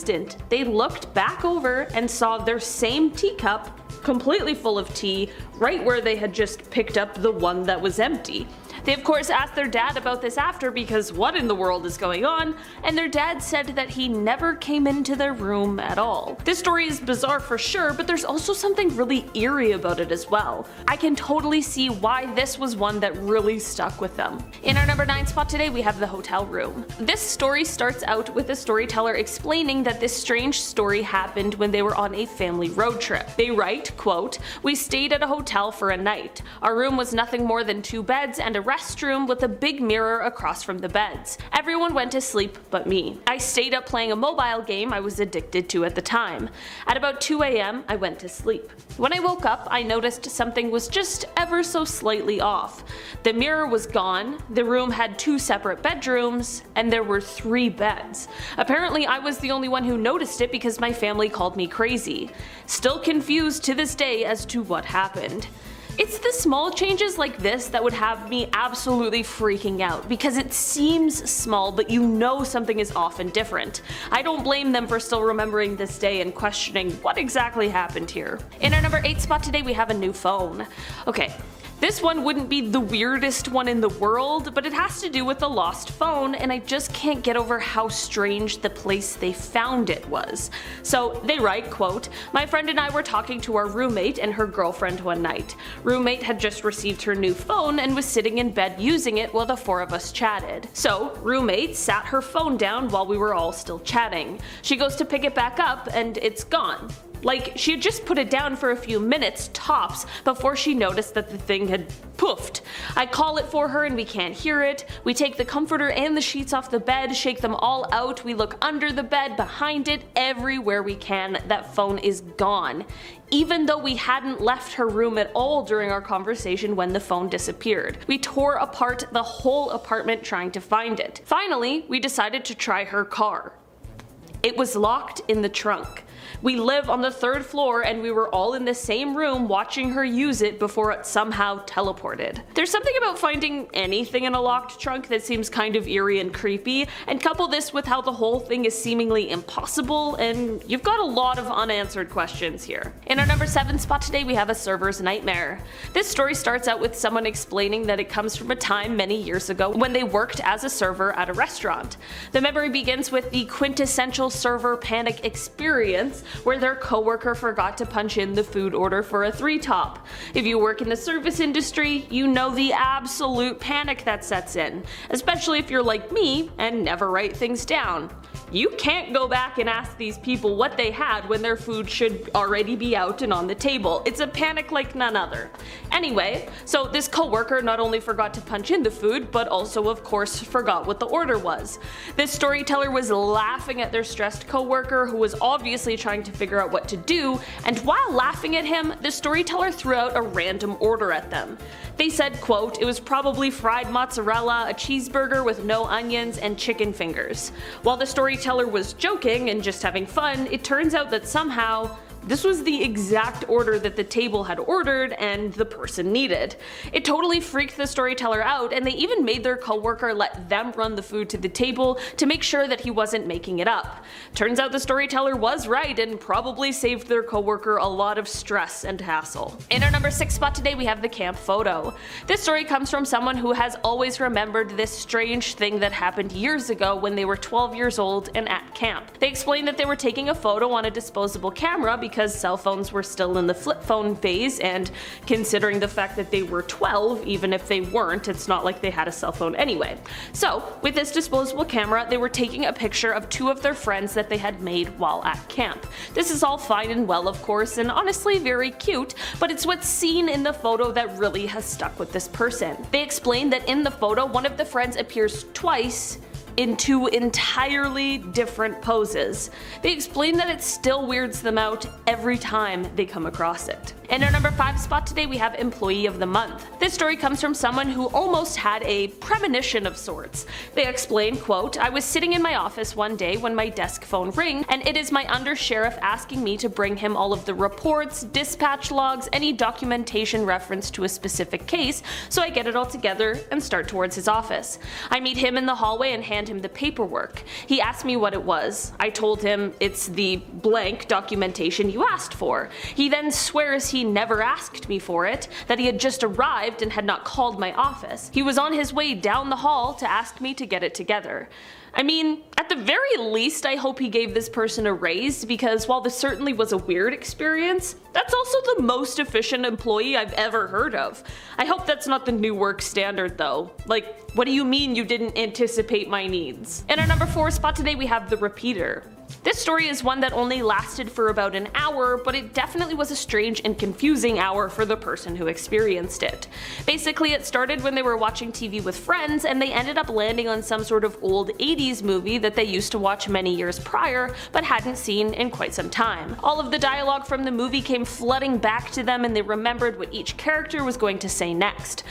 they looked back over and saw their same teacup, completely full of tea, right where they had just picked up the one that was empty. They of course asked their dad about this after because what in the world is going on, and their dad said that he never came into their room at all. This story is bizarre for sure, but there's also something really eerie about it as well. I can totally see why this was one that really stuck with them. In our number 9 spot today, we have the hotel room. This story starts out with the storyteller explaining that this strange story happened when they were on a family road trip. They write, quote, "We stayed at a hotel for a night. Our room was nothing more than 2 beds and a restroom with a big mirror across from the beds. Everyone went to sleep but me. I stayed up playing a mobile game I was addicted to at the time. At about 2 a.m. I went to sleep. When I woke up, I noticed something was just ever so slightly off. The mirror was gone, the room had 2 separate bedrooms, and there were 3 beds. Apparently I was the only one who noticed it because my family called me crazy. Still confused to this day as to what happened." It's the small changes like this that would have me absolutely freaking out, because it seems small but you know something is off and different. I don't blame them for still remembering this day and questioning what exactly happened here. In our number 8 spot today, we have a new phone. Okay. This one wouldn't be the weirdest one in the world, but it has to do with the lost phone, and I just can't get over how strange the place they found it was. So they write, quote, "My friend and I were talking to our roommate and her girlfriend one night. Roommate had just received her new phone and was sitting in bed using it while the 4 of us chatted. So roommate sat her phone down while we were all still chatting. She goes to pick it back up and it's gone. Like, she had just put it down for a few minutes tops before she noticed that the thing had poofed. I call it for her and we can't hear it. We take the comforter and the sheets off the bed, shake them all out, we look under the bed, behind it, everywhere we can. That phone is gone. Even though we hadn't left her room at all during our conversation when the phone disappeared. We tore apart the whole apartment trying to find it. Finally, we decided to try her car. It was locked in the trunk. We live on the 3rd floor and we were all in the same room watching her use it before it somehow teleported." There's something about finding anything in a locked trunk that seems kind of eerie and creepy, and couple this with how the whole thing is seemingly impossible, and you've got a lot of unanswered questions here. In our number 7 spot today, we have a server's nightmare. This story starts out with someone explaining that it comes from a time many years ago when they worked as a server at a restaurant. The memory begins with the quintessential server panic experience where their coworker forgot to punch in the food order for a 3-top. If you work in the service industry, you know the absolute panic that sets in, especially if you're like me and never write things down. You can't go back and ask these people what they had when their food should already be out and on the table. It's a panic like none other. Anyway, so this coworker not only forgot to punch in the food, but also of course forgot what the order was. This storyteller was laughing at their stressed coworker who was obviously trying to figure out what to do, and while laughing at him, the storyteller threw out a random order at them. They said, quote, "It was probably fried mozzarella, a cheeseburger with no onions, and chicken fingers." While the storyteller was joking and just having fun, it turns out that somehow This was the exact order that the table had ordered and the person needed. It totally freaked the storyteller out, and they even made their coworker let them run the food to the table to make sure that he wasn't making it up. Turns out the storyteller was right and probably saved their coworker a lot of stress and hassle. In our number 6 spot today, we have the camp photo. This story comes from someone who has always remembered this strange thing that happened years ago when they were 12 years old and at camp. They explained that they were taking a photo on a disposable camera because cell phones were still in the flip phone phase, and considering the fact that they were 12, even if they weren't, it's not like they had a cell phone anyway. So with this disposable camera, they were taking a picture of 2 of their friends that they had made while at camp. This is all fine and well, of course, and honestly very cute, but it's what's seen in the photo that really has stuck with this person. They explained that in the photo, one of the friends appears twice in 2 entirely different poses. They explain that it still weirds them out every time they come across it. In our number 5 spot today, we have Employee of the Month. This story comes from someone who almost had a premonition of sorts. They explain, quote, "I was sitting in my office one day when my desk phone rang, and it is my undersheriff asking me to bring him all of the reports, dispatch logs, any documentation reference to a specific case, so I get it all together and start towards his office. I meet him in the hallway and hand him the paperwork. He asked me what it was. I told him it's the blank documentation you asked for. He then swears he never asked me for it, that he had just arrived and had not called my office. He was on his way down the hall to ask me to get it together." I mean, at the very least, I hope he gave this person a raise, because while this certainly was a weird experience, that's also the most efficient employee I've ever heard of. I hope that's not the new work standard though. Like, what do you mean you didn't anticipate my needs? In our number 4 spot today, we have the repeater. This story is one that only lasted for about an hour, but it definitely was a strange and confusing hour for the person who experienced it. Basically, it started when they were watching TV with friends, and they ended up landing on some sort of old 80s movie that they used to watch many years prior, but hadn't seen in quite some time. All of the dialogue from the movie came flooding back to them, and they remembered what each character was going to say next.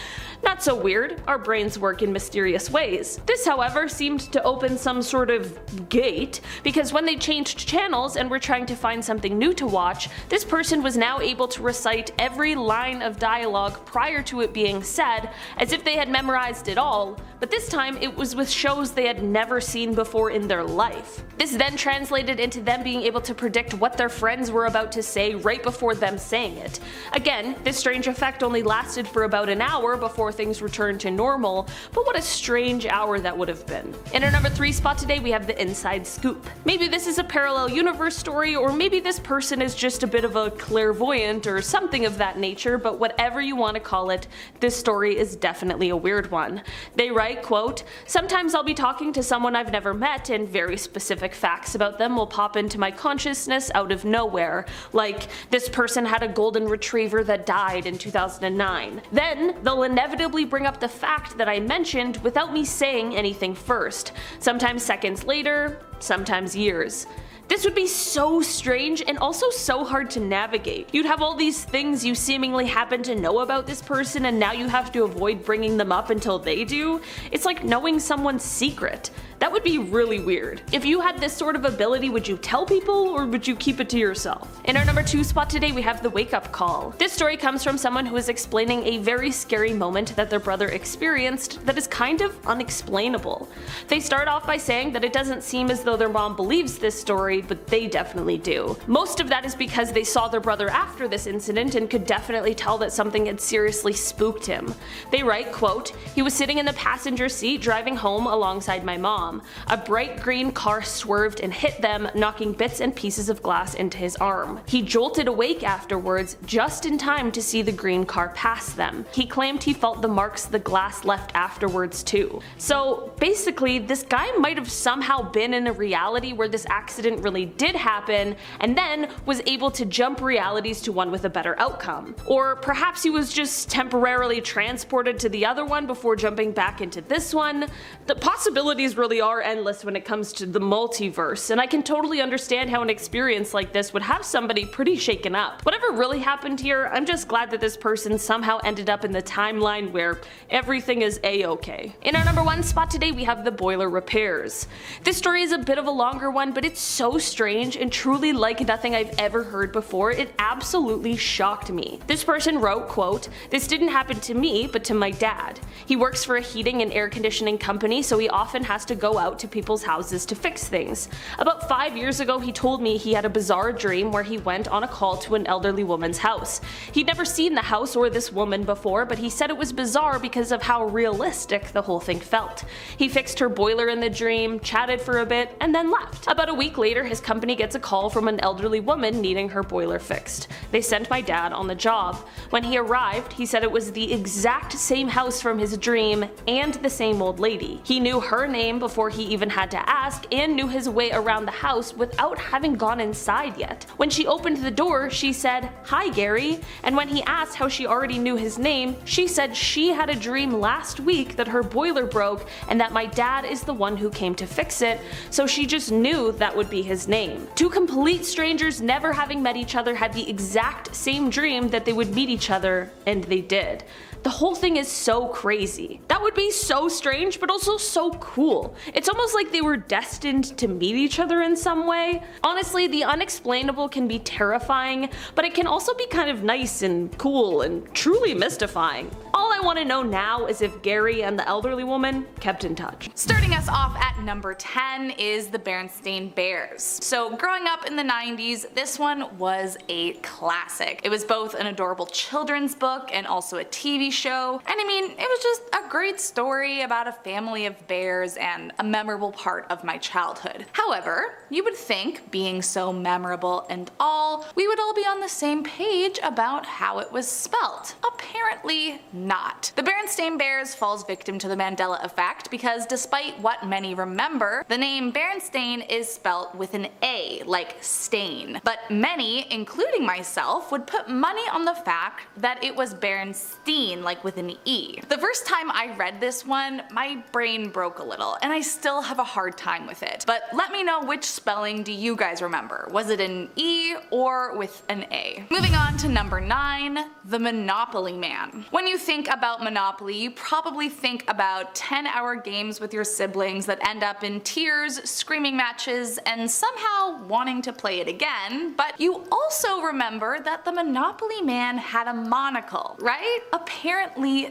Not so weird, our brains work in mysterious ways. This, however, seemed to open some sort of gate, because when they changed channels and were trying to find something new to watch, this person was now able to recite every line of dialogue prior to it being said, as if they had memorized it all, but this time it was with shows they had never seen before in their life. This then translated into them being able to predict what their friends were about to say right before them saying it. Again, this strange effect only lasted for about an hour before things returned to normal, but what a strange hour that would have been. In our number 3 spot today, we have the inside scoop. Maybe this is a parallel universe story, or maybe this person is just a bit of a clairvoyant or something of that nature, but whatever you want to call it, this story is definitely a weird one. They write, quote, "Sometimes I'll be talking to someone I've never met, and very specific facts about them will pop into my consciousness out of nowhere, like this person had a golden retriever that died in 2009. Then they'll inevitably bring up the fact that I mentioned without me saying anything first, sometimes seconds later, sometimes years. This would be so strange and also so hard to navigate. You'd have all these things you seemingly happen to know about this person, and now you have to avoid bringing them up until they do. It's like knowing someone's secret. That would be really weird. If you had this sort of ability, would you tell people or would you keep it to yourself?" In our number 2 spot today, we have the wake up call. This story comes from someone who is explaining a very scary moment that their brother experienced that is kind of unexplainable. They start off by saying that it doesn't seem as though their mom believes this story, but they definitely do. Most of that is because they saw their brother after this incident and could definitely tell that something had seriously spooked him. They write, quote, "He was sitting in the passenger seat driving home alongside my mom. A bright green car swerved and hit them, knocking bits and pieces of glass into his arm. He jolted awake afterwards, just in time to see the green car pass them. He claimed he felt the marks the glass left afterwards too." So basically, this guy might have somehow been in a reality where this accident really did happen, and then was able to jump realities to one with a better outcome. Or perhaps he was just temporarily transported to the other one before jumping back into this one. The possibilities really are endless when it comes to the multiverse, and I can totally understand how an experience like this would have somebody pretty shaken up. Whatever really happened here, I'm just glad that this person somehow ended up in the timeline where everything is a-okay. In our number 1 spot today, we have the boiler repairs. This story is a bit of a longer one, but it's so so strange and truly like nothing I've ever heard before. It absolutely shocked me. This person wrote, quote, "This didn't happen to me, but to my dad. He works for a heating and air conditioning company, so he often has to go out to people's houses to fix things. About 5 years ago, he told me he had a bizarre dream where he went on a call to an elderly woman's house. He'd never seen the house or this woman before, but he said it was bizarre because of how realistic the whole thing felt. He fixed her boiler in the dream, chatted for a bit, and then left. About a week later, his company gets a call from an elderly woman needing her boiler fixed. They sent my dad on the job. When he arrived, he said it was the exact same house from his dream and the same old lady. He knew her name before he even had to ask and knew his way around the house without having gone inside yet. When she opened the door, she said, 'Hi Gary,' and when he asked how she already knew his name, she said she had a dream last week that her boiler broke and that my dad is the one who came to fix it, so she just knew that would be his name. Two complete strangers never having met each other had the exact same dream that they would meet each other, and they did. The whole thing is so crazy. That would be so strange, but also so cool. It's almost like they were destined to meet each other in some way. Honestly, the unexplainable can be terrifying, but it can also be kind of nice and cool and truly mystifying. All I want to know now is if Gary and the elderly woman kept in touch. Starting us off at number 10 is the Berenstain Bears. So growing up in the 90s, this one was a classic. It was both an adorable children's book and also a TV show, and I mean, it was just a great story about a family of bears and a memorable part of my childhood. However, you would think, being so memorable and all, we would all be on the same page about how it was spelt. Apparently not. The Berenstain Bears falls victim to the Mandela effect because despite what many remember, the name Berenstain is spelt with an A, like stain. But many, including myself, would put money on the fact that it was Berenstain, like with an E. The first time I read this one, my brain broke a little, and I still have a hard time with it. But let me know, which spelling do you guys remember? Was it an E or with an A? Moving on to number 9, the Monopoly Man. When you think about Monopoly, you probably think about 10-hour games with your siblings that end up in tears, screaming matches, and somehow wanting to play it again, but you also remember that the Monopoly Man had a monocle, right? Apparently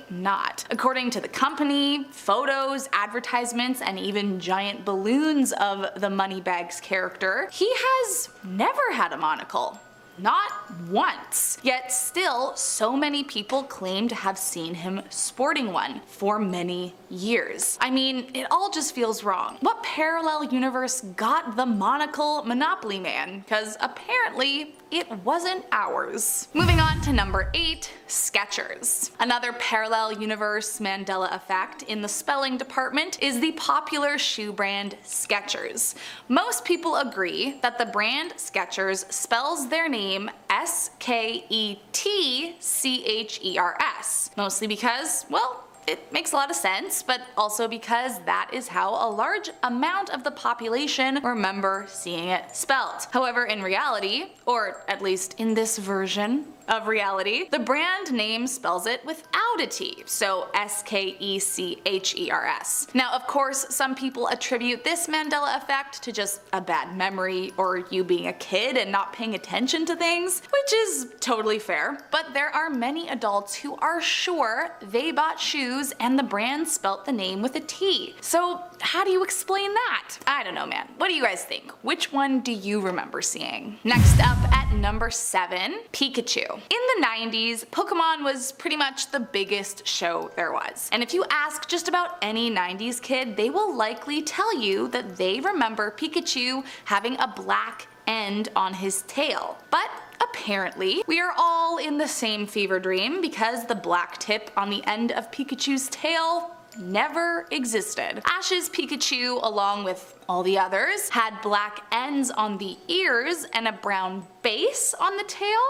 not. According to the company, photos, advertisements, and even giant balloons of the Moneybags character, he has never had a monocle. Not once. Yet still, so many people claim to have seen him sporting one for many years. I mean, it all just feels wrong. What parallel universe got the monocle Monopoly Man? Because apparently it wasn't ours. Moving on to number 8, Skechers. Another parallel universe Mandela effect in the spelling department is the popular shoe brand Skechers. Most people agree that the brand Skechers spells their name S-K-E-T-C-H-E-R-S, mostly because, well, it makes a lot of sense, but also because that is how a large amount of the population remember seeing it spelled. However, in reality, or at least in this version of reality, the brand name spells it without a T, so S-K-E-C-H-E-R-S. Now, of course, some people attribute this Mandela effect to just a bad memory or you being a kid and not paying attention to things, which is totally fair, but there are many adults who are sure they bought shoes and the brand spelt the name with a T. So how do you explain that? I don't know, man. What do you guys think? Which one do you remember seeing? Next up at number 7, Pikachu. In the 90s, Pokemon was pretty much the biggest show there was. And if you ask just about any 90s kid, they will likely tell you that they remember Pikachu having a black end on his tail. But apparently, we are all in the same fever dream because the black tip on the end of Pikachu's tail never existed. Ash's Pikachu, along with all the others, had black ends on the ears and a brown base on the tail,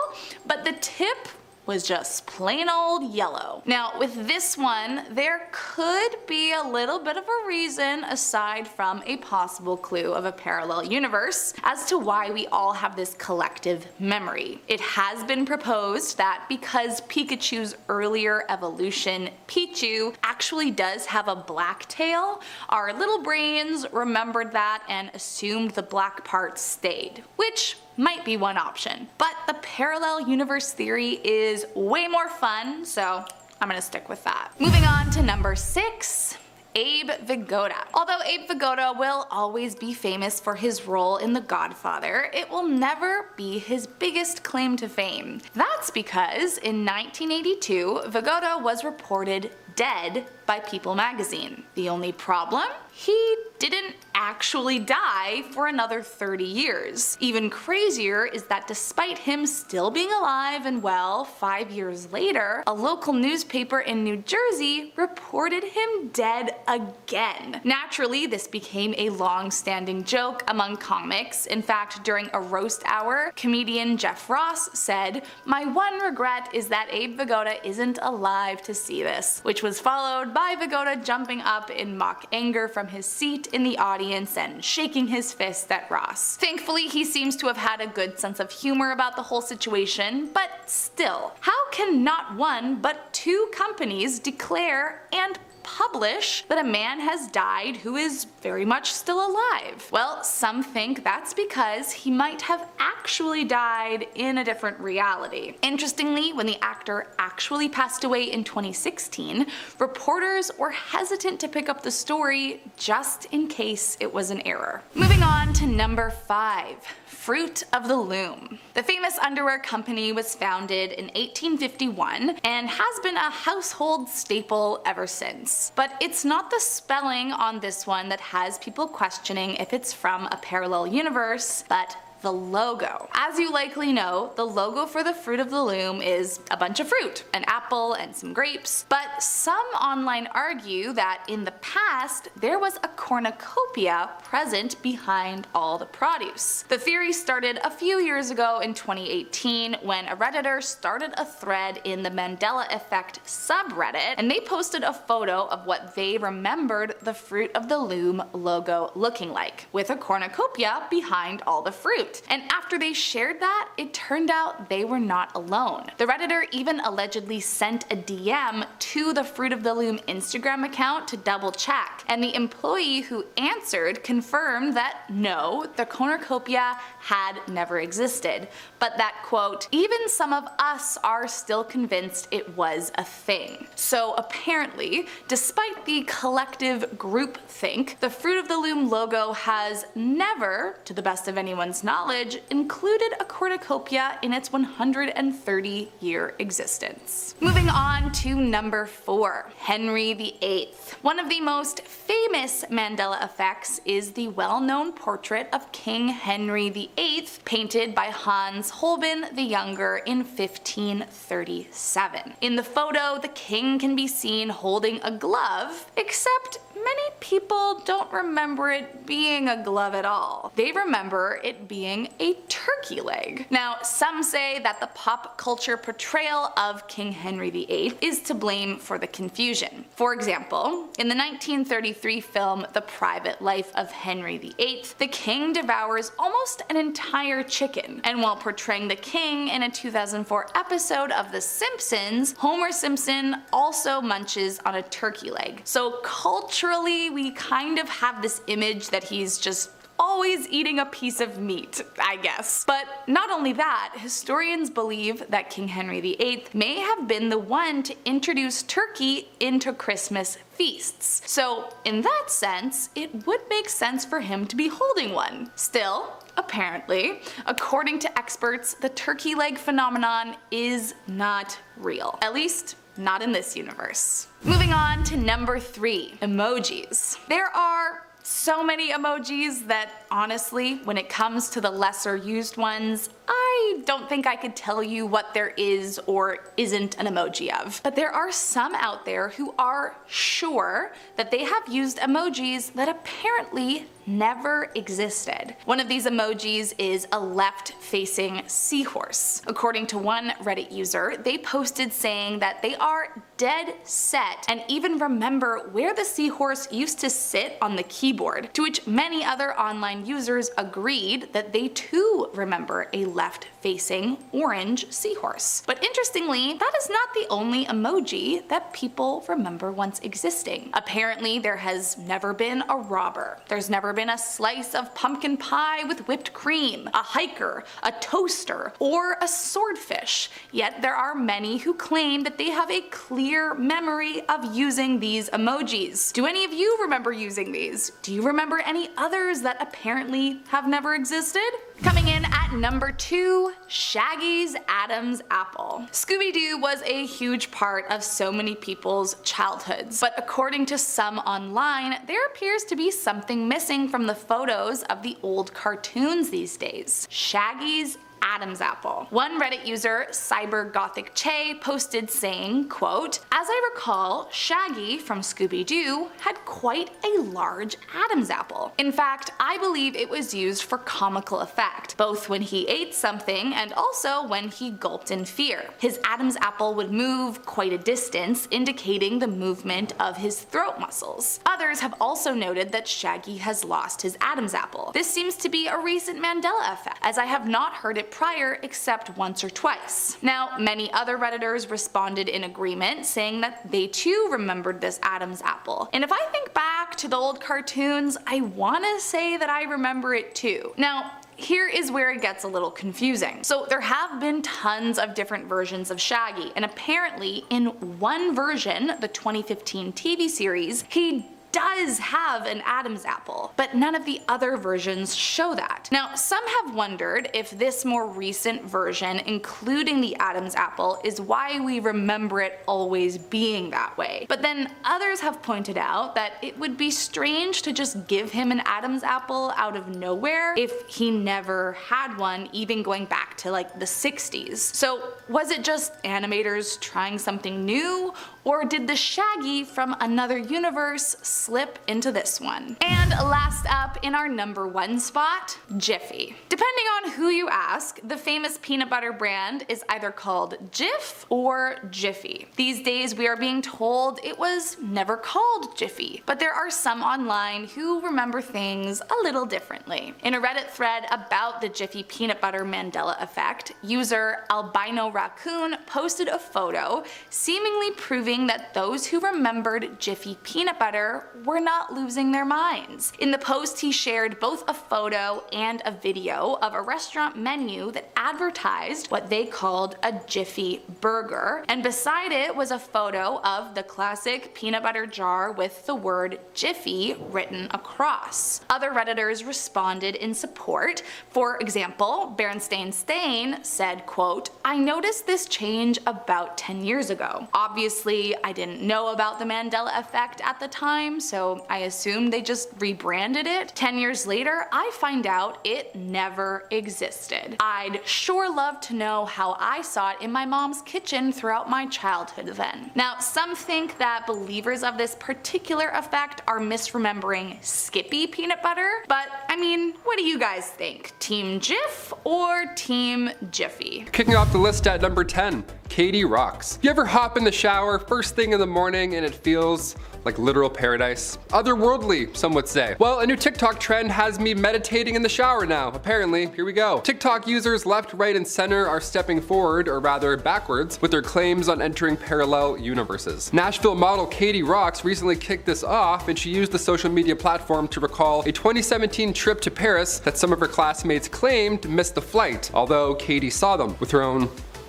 but the tip was just plain old yellow. Now with this one, there could be a little bit of a reason aside from a possible clue of a parallel universe as to why we all have this collective memory. It has been proposed that because Pikachu's earlier evolution, Pichu, actually does have a black tail, our little brains remembered that and assumed the black part stayed, which might be one option. But the parallel universe theory is way more fun, so I'm gonna stick with that. Moving on to number 6. Abe Vigoda. Although Abe Vigoda will always be famous for his role in The Godfather, it will never be his biggest claim to fame. That's because in 1982, Vigoda was reported dead by People magazine. The only problem? He didn't actually die for another 30 years. Even crazier is that despite him still being alive and well 5 years later, a local newspaper in New Jersey reported him dead again. Naturally, this became a long-standing joke among comics. In fact, during a roast hour, comedian Jeff Ross said, "My one regret is that Abe Vigoda isn't alive to see this," which was followed by Vigoda jumping up in mock anger from his seat in the audience and shaking his fist at Ross. Thankfully, he seems to have had a good sense of humor about the whole situation, but still, how can not one but two companies declare and publish that a man has died who is very much still alive? Well, some think that's because he might have actually died in a different reality. Interestingly, when the actor actually passed away in 2016, reporters were hesitant to pick up the story just in case it was an error. Moving on to number 5. Fruit of the Loom. The famous underwear company was founded in 1851 and has been a household staple ever since. But it's not the spelling on this one that has people questioning if it's from a parallel universe, but the logo. As you likely know, the logo for the Fruit of the Loom is a bunch of fruit, an apple and some grapes, but some online argue that in the past there was a cornucopia present behind all the produce. The theory started a few years ago in 2018 when a Redditor started a thread in the Mandela Effect subreddit, and they posted a photo of what they remembered the Fruit of the Loom logo looking like, with a cornucopia behind all the fruit. And after they shared that, it turned out they were not alone. The Redditor even allegedly sent a DM to the Fruit of the Loom Instagram account to double check, and the employee who answered confirmed that no, the cornucopia had never existed, but that, quote, "even some of us are still convinced it was a thing." So apparently, despite the collective groupthink, the Fruit of the Loom logo has never, to the best of anyone's knowledge, included a cornucopia in its 130-year existence. Moving on to number 4, Henry VIII. One of the most famous Mandela effects is the well-known portrait of King Henry VIII, painted by Hans Holbein the Younger in 1537. In the photo, the king can be seen holding a glove, except many people don't remember it being a glove at all. They remember it being a turkey leg. Now, some say that the pop culture portrayal of King Henry VIII is to blame for the confusion. For example, in the 1933 film The Private Life of Henry VIII, the king devours almost an entire chicken, and while portraying the king in a 2004 episode of The Simpsons, Homer Simpson also munches on a turkey leg. So culturally, we kind of have this image that he's just always eating a piece of meat, I guess. But not only that, historians believe that King Henry VIII may have been the one to introduce turkey into Christmas feasts. So in that sense, it would make sense for him to be holding one. Still, apparently, according to experts, the turkey leg phenomenon is not real. At least, not in this universe. Moving on to number 3, emojis. There are so many emojis that honestly, when it comes to the lesser used ones, I I don't think I could tell you what there is or isn't an emoji of. But there are some out there who are sure that they have used emojis that apparently never existed. One of these emojis is a left-facing seahorse. According to one Reddit user, they posted saying that they are dead set and even remember where the seahorse used to sit on the keyboard, to which many other online users agreed that they too remember a left-facing orange seahorse. But interestingly, that is not the only emoji that people remember once existing. Apparently, there has never been a robber. There's never been a slice of pumpkin pie with whipped cream, a hiker, a toaster, or a swordfish. Yet there are many who claim that they have a clear memory of using these emojis. Do any of you remember using these? Do you remember any others that apparently have never existed? Coming in at number 2, Shaggy's Adam's apple. Scooby-Doo was a huge part of so many people's childhoods, but according to some online, there appears to be something missing from the photos of the old cartoons these days. Shaggy's Adam's apple. One Reddit user, CyberGothicChe, posted saying, quote, "As I recall, Shaggy from Scooby-Doo had quite a large Adam's apple. In fact, I believe it was used for comical effect, both when he ate something and also when he gulped in fear. His Adam's apple would move quite a distance, indicating the movement of his throat muscles. Others have also noted that Shaggy has lost his Adam's apple. This seems to be a recent Mandela effect, as I have not heard it prior except once or twice." Now, many other Redditors responded in agreement, saying that they too remembered this Adam's apple. And if I think back to the old cartoons, I wanna say that I remember it too. Now, here is where it gets a little confusing. So there have been tons of different versions of Shaggy, and apparently in one version, the 2015 TV series, he does have an Adam's apple, but none of the other versions show that. Now, some have wondered if this more recent version, including the Adam's apple, is why we remember it always being that way. But then others have pointed out that it would be strange to just give him an Adam's apple out of nowhere if he never had one, even going back to like the 60s. So was it just animators trying something new, or did the Shaggy from another universe slip into this one? And last up in our number 1 spot, Jiffy. Depending on who you ask, the famous peanut butter brand is either called Jif or Jiffy. These days we are being told it was never called Jiffy, but there are some online who remember things a little differently. In a Reddit thread about the Jiffy peanut butter Mandela effect, user Albino Raccoon posted a photo seemingly proving that those who remembered Jiffy peanut butter were not losing their minds. In the post, he shared both a photo and a video of a restaurant menu that advertised what they called a Jiffy burger, and beside it was a photo of the classic peanut butter jar with the word Jiffy written across. Other Redditors responded in support. For example, Berenstain said, quote, "I noticed this change about 10 years ago. Obviously, I didn't know about the Mandela effect at the time, so I assumed they just rebranded it. 10 years later, I find out it never existed. I'd sure love to know how I saw it in my mom's kitchen throughout my childhood then." Now, some think that believers of this particular effect are misremembering Skippy peanut butter, but I mean, what do you guys think? Team Jif or Team Jiffy? Kicking off the list at number 10, Katie rocks. You ever hop in the shower first thing in the morning and it feels like literal paradise? Otherworldly, some would say. Well, a new TikTok trend has me meditating in the shower now. Apparently, here we go. TikTok users left, right, and center are stepping forward, or rather backwards, with their claims on entering parallel universes. Nashville model Katie Rocks recently kicked this off, and she used the social media platform to recall a 2017 trip to Paris that some of her classmates claimed missed the flight, although Katie saw them with her own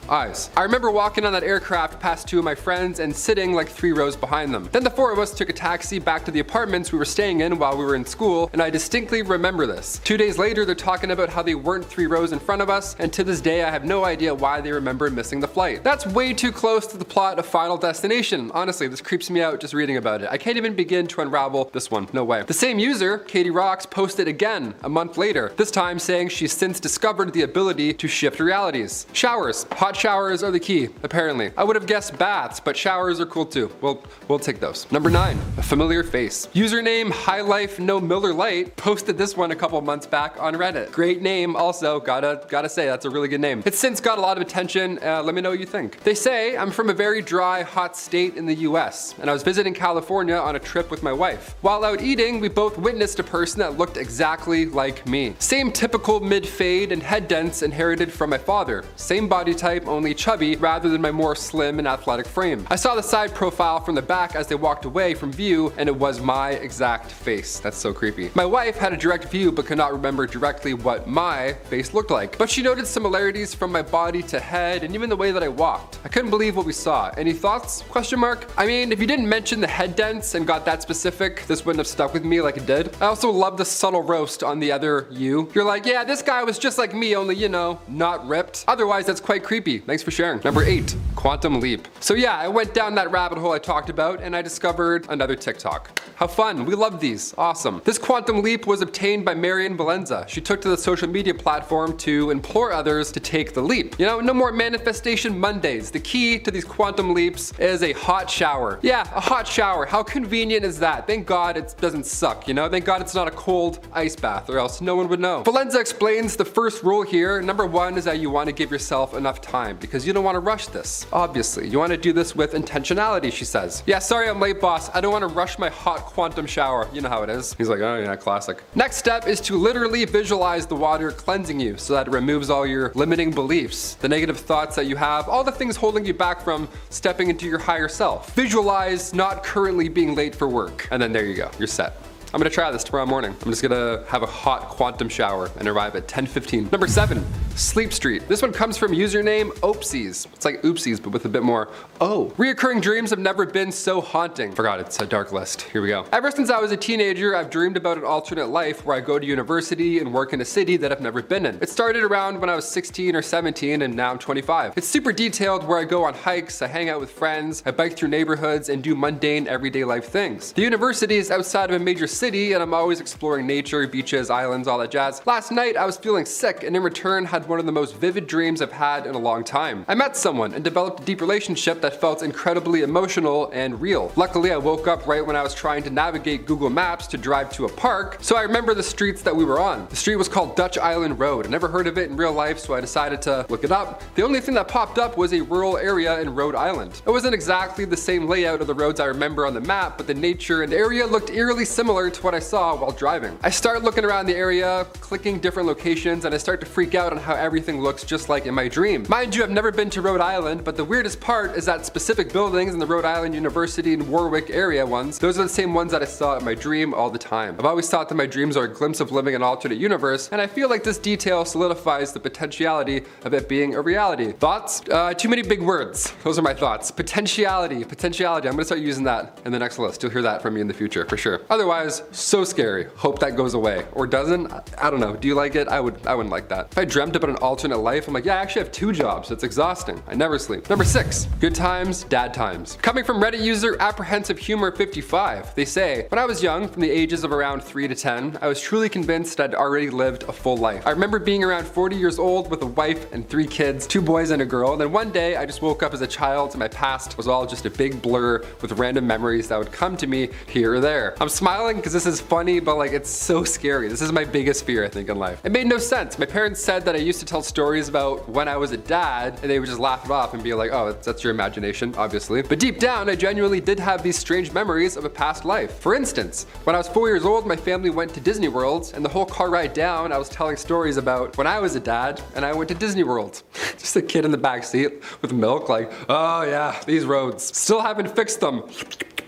Eyes. I remember walking on that aircraft past 2 of my friends and sitting like 3 rows behind them. Then the 4 of us took a taxi back to the apartments we were staying in while we were in school, and I distinctly remember this. 2 days later, they're talking about how they weren't 3 rows in front of us, and to this day I have no idea why they remember missing the flight. That's way too close to the plot of Final Destination. Honestly, this creeps me out just reading about it. I can't even begin to unravel this one. No way. The same user, Katie Rocks, posted again a month later, this time saying she's since discovered the ability to shift realities. Showers. Hot showers are the key, apparently. I would have guessed baths, but showers are cool too. We'll take those. Number 9, a familiar face. Username High Life No Miller Lite posted this one a couple months back on Reddit. Great name also, gotta say, that's a really good name. It's since got a lot of attention, let me know what you think. They say, I'm from a very dry, hot state in the US, and I was visiting California on a trip with my wife. While out eating, we both witnessed a person that looked exactly like me. Same typical mid-fade and head dents inherited from my father. Same body type, only chubby, rather than my more slim and athletic frame. I saw the side profile from the back as they walked away from view, and it was my exact face. That's so creepy. My wife had a direct view but could not remember directly what my face looked like. But she noted similarities from my body to head and even the way that I walked. I couldn't believe what we saw. Any thoughts? Question mark. I mean, if you didn't mention the head dents and got that specific, this wouldn't have stuck with me like it did. I also love the subtle roast on the other you. You're like, yeah, this guy was just like me, only, you know, not ripped. Otherwise, that's quite creepy. Thanks for sharing. Number 8, quantum leap. So yeah, I went down that rabbit hole I talked about and I discovered another TikTok. How fun. We love these. Awesome. This quantum leap was obtained by Marian Valenza. She took to the social media platform to implore others to take the leap. You know, no more manifestation Mondays. The key to these quantum leaps is a hot shower. Yeah, a hot shower. How convenient is that? Thank God it doesn't suck, you know? Thank God it's not a cold ice bath, or else no one would know. Valenza explains the first rule here. Number 1 is that you want to give yourself enough time because you don't want to rush this. Obviously, you want to do this with intentionality, she says. Yeah, sorry I'm late, boss. I don't want to rush my hot quantum shower. You know how it is. He's like, oh yeah, classic. Next step is to literally visualize the water cleansing you so that it removes all your limiting beliefs, the negative thoughts that you have, all the things holding you back from stepping into your higher self. Visualize not currently being late for work. And then there you go, you're set. I'm gonna try this tomorrow morning. I'm just gonna have a hot quantum shower and arrive at 10:15. Number 7, Sleep Street. This one comes from username Oopsies. It's like oopsies, but with a bit more Reoccurring dreams have never been so haunting. Forgot it's a dark list. Here we go. Ever since I was a teenager, I've dreamed about an alternate life where I go to university and work in a city that I've never been in. It started around when I was 16 or 17 and now I'm 25. It's super detailed where I go on hikes, I hang out with friends, I bike through neighborhoods and do mundane everyday life things. The university is outside of a major city and I'm always exploring nature, beaches, islands, all that jazz. Last night I was feeling sick and in return had one of the most vivid dreams I've had in a long time. I met someone and developed a deep relationship that felt incredibly emotional and real. Luckily I woke up right when I was trying to navigate Google Maps to drive to a park, so I remember the streets that we were on. The street was called Dutch Island Road. I never heard of it in real life, so I decided to look it up. The only thing that popped up was a rural area in Rhode Island. It wasn't exactly the same layout of the roads I remember on the map, but the nature and area looked eerily similar to what I saw while driving. I start looking around the area, clicking different locations, and I start to freak out on how everything looks just like in my dream. Mind you, I've never been to Rhode Island, but the weirdest part is that specific buildings in the Rhode Island University and Warwick area ones, those are the same ones that I saw in my dream all the time. I've always thought that my dreams are a glimpse of living an alternate universe, and I feel like this detail solidifies the potentiality of it being a reality. Thoughts? Too many big words. Those are my thoughts. Potentiality. I'm gonna start using that in the next list. You'll hear that from me in the future, for sure. Otherwise, so scary. Hope that goes away. Or doesn't? I don't know. Do you like it? I wouldn't like that. If I dreamt about an alternate life, I'm like, yeah, I actually have 2 jobs. It's exhausting. I never sleep. Number 6, good times, dad times. Coming from Reddit user Apprehensive Humor 55, they say, when I was young, from the ages of around 3 to 10, I was truly convinced I'd already lived a full life. I remember being around 40 years old with a wife and 3 kids, 2 boys and a girl, and then one day I just woke up as a child and my past was all just a big blur with random memories that would come to me here or there. I'm smiling because this is funny, but like it's so scary. This is my biggest fear, I think, in life. It made no sense. My parents said that I used to tell stories about when I was a dad and they would just laugh it off and be like, oh, that's your imagination, obviously. But deep down, I genuinely did have these strange memories of a past life. For instance, when I was 4 years old, my family went to Disney World, and the whole car ride down, I was telling stories about when I was a dad and I went to Disney World. Just a kid in the back seat with milk, like, oh yeah, these roads. Still haven't fixed them.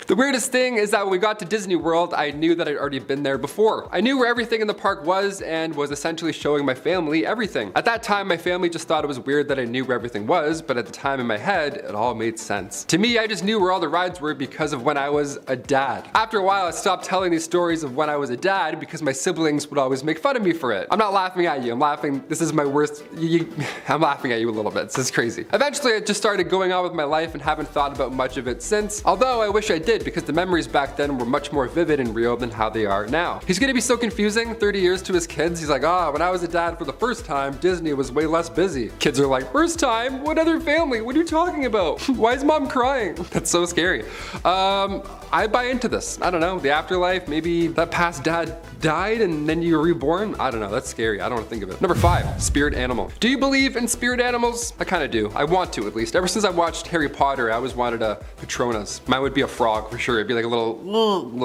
The weirdest thing is that when we got to Disney World, I knew that I'd already been there before. I knew where everything in the park was and was essentially showing my family everything. At that time, my family just thought it was weird that I knew where everything was, but at the time in my head, it all made sense. To me, I just knew where all the rides were because of when I was a dad. After a while, I stopped telling these stories of when I was a dad because my siblings would always make fun of me for it. I'm not laughing at you, I'm laughing, this is my worst, I'm laughing at you a little bit, this is crazy. Eventually, I just started going on with my life and haven't thought about much of it since, although I wish I did because the memories back then were much more vivid and real than how they are now. He's gonna be so confusing 30 years to his kids. He's like, when I was a dad for the first time, Disney was way less busy. Kids are like, first time? What other family? What are you talking about? Why is mom crying? That's so scary. I buy into this. I don't know, the afterlife, maybe that past dad died and then you were reborn? I don't know, that's scary. I don't want to think of it. Number 5, spirit animal. Do you believe in spirit animals? I kind of do. I want to, at least. Ever since I watched Harry Potter, I always wanted a Patronus. Mine would be a frog for sure. It'd be like a little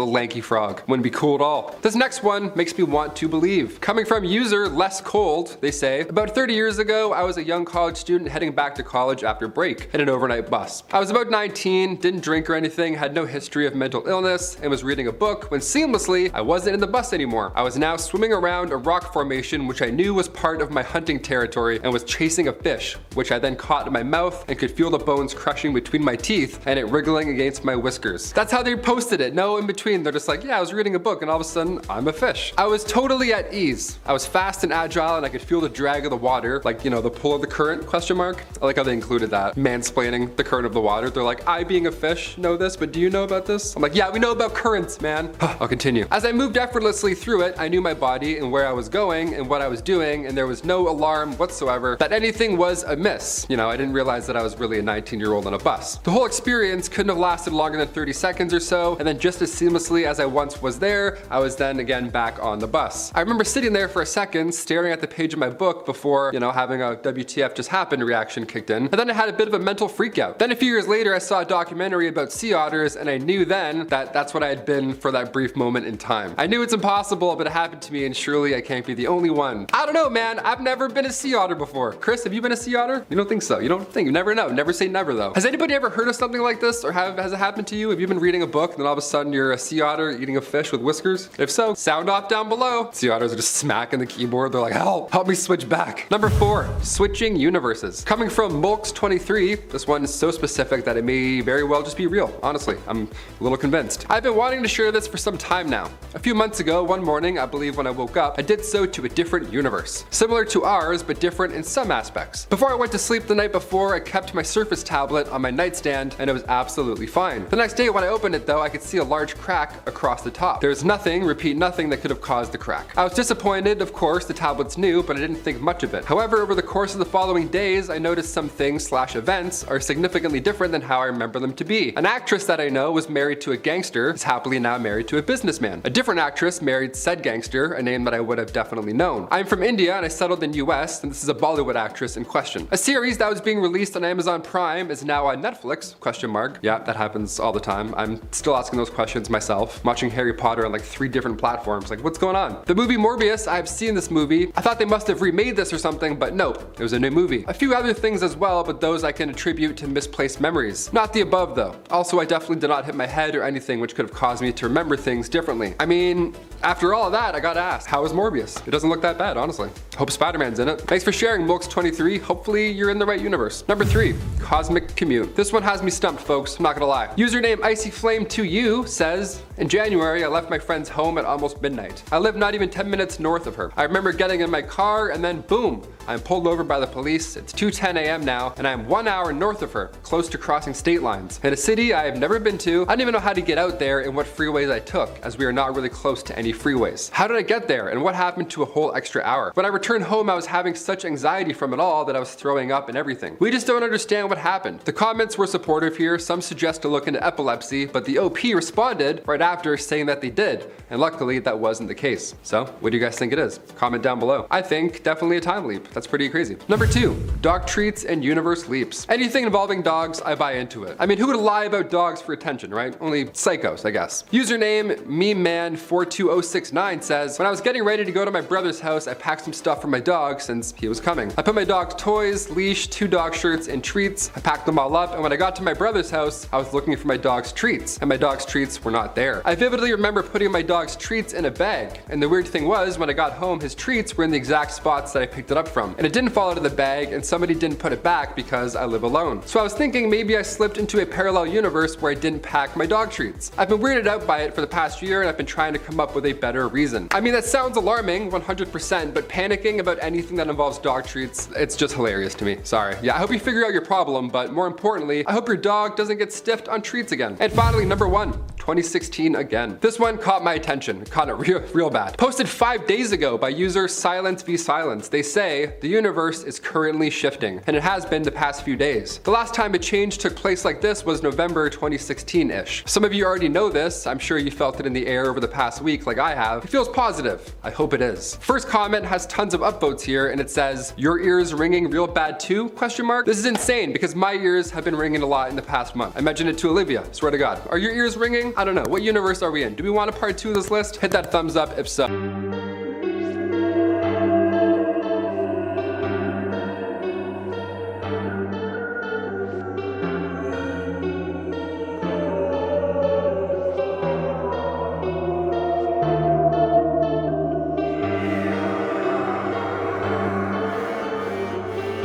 lanky frog. Wouldn't be cool at all. This next one makes me want to believe. Coming from user Less Cold, they say, about 30 years ago, I was a young college student heading back to college after break in an overnight bus. I was about 19, didn't drink or anything, had no history of mental illness, and was reading a book when seamlessly, I wasn't in the bus anymore. I was now swimming around a rock formation which I knew was part of my hunting territory and was chasing a fish, which I then caught in my mouth and could feel the bones crushing between my teeth and it wriggling against my whiskers. That's how they posted it, no in between. They're just like, yeah, I was reading a book and all of a sudden, I'm a fish. I was totally at ease. I was fast and agile and I could feel the drag of the water, like, you know, the pull of the current, question mark. I like how they included that, mansplaining the current of the water. They're like, I being a fish know this, but do you know about this? I'm like, yeah, we know about currents, man. I'll continue. As I moved effortlessly through it, I knew my body and where I was going and what I was doing, and there was no alarm whatsoever that anything was amiss. You know, I didn't realize that I was really a 19-year-old on a bus. The whole experience couldn't have lasted longer than 30 seconds or so, and then just as seamlessly as I once was there, I was then again back on the bus. I remember sitting there for a second, staring at the page of my book before, you know, having a WTF just happened reaction kicked in, and then I had a bit of a mental freak out. Then a few years later, I saw a documentary about sea otters, and I knew then that that's what I had been for that brief moment in time. I knew it's impossible, but it happened to me, and surely I can't be the only one. I don't know, man. I've never been a sea otter before. Chris, have you been a sea otter? You don't think so? You don't think? You never know. Never say never, though. Has anybody ever heard of something like this, or has it happened to you? Have you been reading a book, and then all of a sudden you're a sea otter eating a fish with whiskers? If so, sound off down below. Sea otters are just smacking the keyboard. They're like, help me switch back. Number 4, switching universes. Coming from Mulks23, this one is so specific that it may very well just be real. Honestly, I'm a little convinced. I've been wanting to share this for some time now. A few months ago, one morning, I believe when I woke up, I did so to a different universe. Similar to ours, but different in some aspects. Before I went to sleep the night before, I kept my Surface tablet on my nightstand, and it was absolutely fine. The next day when I opened it though, I could see a large crack across the top. There was nothing, repeat nothing, that could have caused the crack. I was disappointed, of course, the tablet's new, but I didn't think much of it. However, over the course of the following days, I noticed some things/events are significantly different than how I remember them to be. An actress that I know was married to a gangster, is happily now married to a businessman. A different actress married said gangster, a name that I would have definitely known. I'm from India and I settled in US, and this is a Bollywood actress in question. A series that was being released on Amazon Prime is now on Netflix, question mark. Yeah, that happens all the time. I'm still asking those questions myself. I'm watching Harry Potter on like 3 different platforms, like what's going on? The movie Morbius, I've seen this movie. I thought they must have remade this or something, but nope, it was a new movie. A few other things as well, but those I can attribute to misplaced memories. Not the above though. Also, I definitely did not hit my head or anything which could have caused me to remember things differently. I mean, after all of that, I gotta ask, how is Morbius? It doesn't look that bad, honestly. Hope Spider-Man's in it. Thanks for sharing, Mulks23. Hopefully you're in the right universe. Number 3, cosmic commute. This one has me stumped, folks, I'm not gonna lie. Username IcyFlame2U says, in January, I left my friend's home at almost midnight. I live not even 10 minutes north of her. I remember getting in my car and then boom, I'm pulled over by the police. It's 2:10 a.m. now, and I'm 1 hour north of her, close to crossing state lines. In a city I have never been to, I don't even know how to get out there and what freeways I took, as we are not really close to any freeways. How did I get there, and what happened to a whole extra hour? When I returned home, I was having such anxiety from it all that I was throwing up and everything. We just don't understand what happened. The comments were supportive here. Some suggest to look into epilepsy, but the OP responded right after saying that they did, and luckily that wasn't the case. So, what do you guys think it is? Comment down below. I think definitely a time leap. That's pretty crazy. Number 2, dog treats and universe leaps. Anything involving dogs, I buy into it. I mean, who would lie about dogs for attention, right? Only psychos, I guess. Username mememan42069 says, when I was getting ready to go to my brother's house, I packed some stuff for my dog since he was coming. I put my dog's toys, leash, 2 dog shirts, and treats. I packed them all up, and when I got to my brother's house, I was looking for my dog's dog's treats, and my dog's treats were not there. I vividly remember putting my dog's treats in a bag, and the weird thing was, when I got home, his treats were in the exact spots that I picked it up from, and it didn't fall out of the bag, and somebody didn't put it back because I live alone. So I was thinking maybe I slipped into a parallel universe where I didn't pack my dog treats. I've been weirded out by it for the past year, and I've been trying to come up with a better reason. I mean, that sounds alarming, 100%, but panicking about anything that involves dog treats, it's just hilarious to me. Sorry. Yeah, I hope you figure out your problem, but more importantly, I hope your dog doesn't get stiffed on treats again. And finally, number 1, 2016 again. This one caught my attention, caught it real bad. Posted 5 days ago by user Silence v Silence. They say the universe is currently shifting, and it has been the past few days. The last time a change took place like this was November 2016-ish. Some of you already know this. I'm sure you felt it in the air over the past week like I have. It feels positive. I hope it is. First comment has tons of upvotes here, and it says, "Your ears ringing real bad too?" Question mark. This is insane because my ears have been ringing a lot in the past month. I mentioned it to Olivia, swear to God. Are your ears ringing? I don't know. What universe are we in? Do we want a part 2 of this list? Hit that thumbs up if so.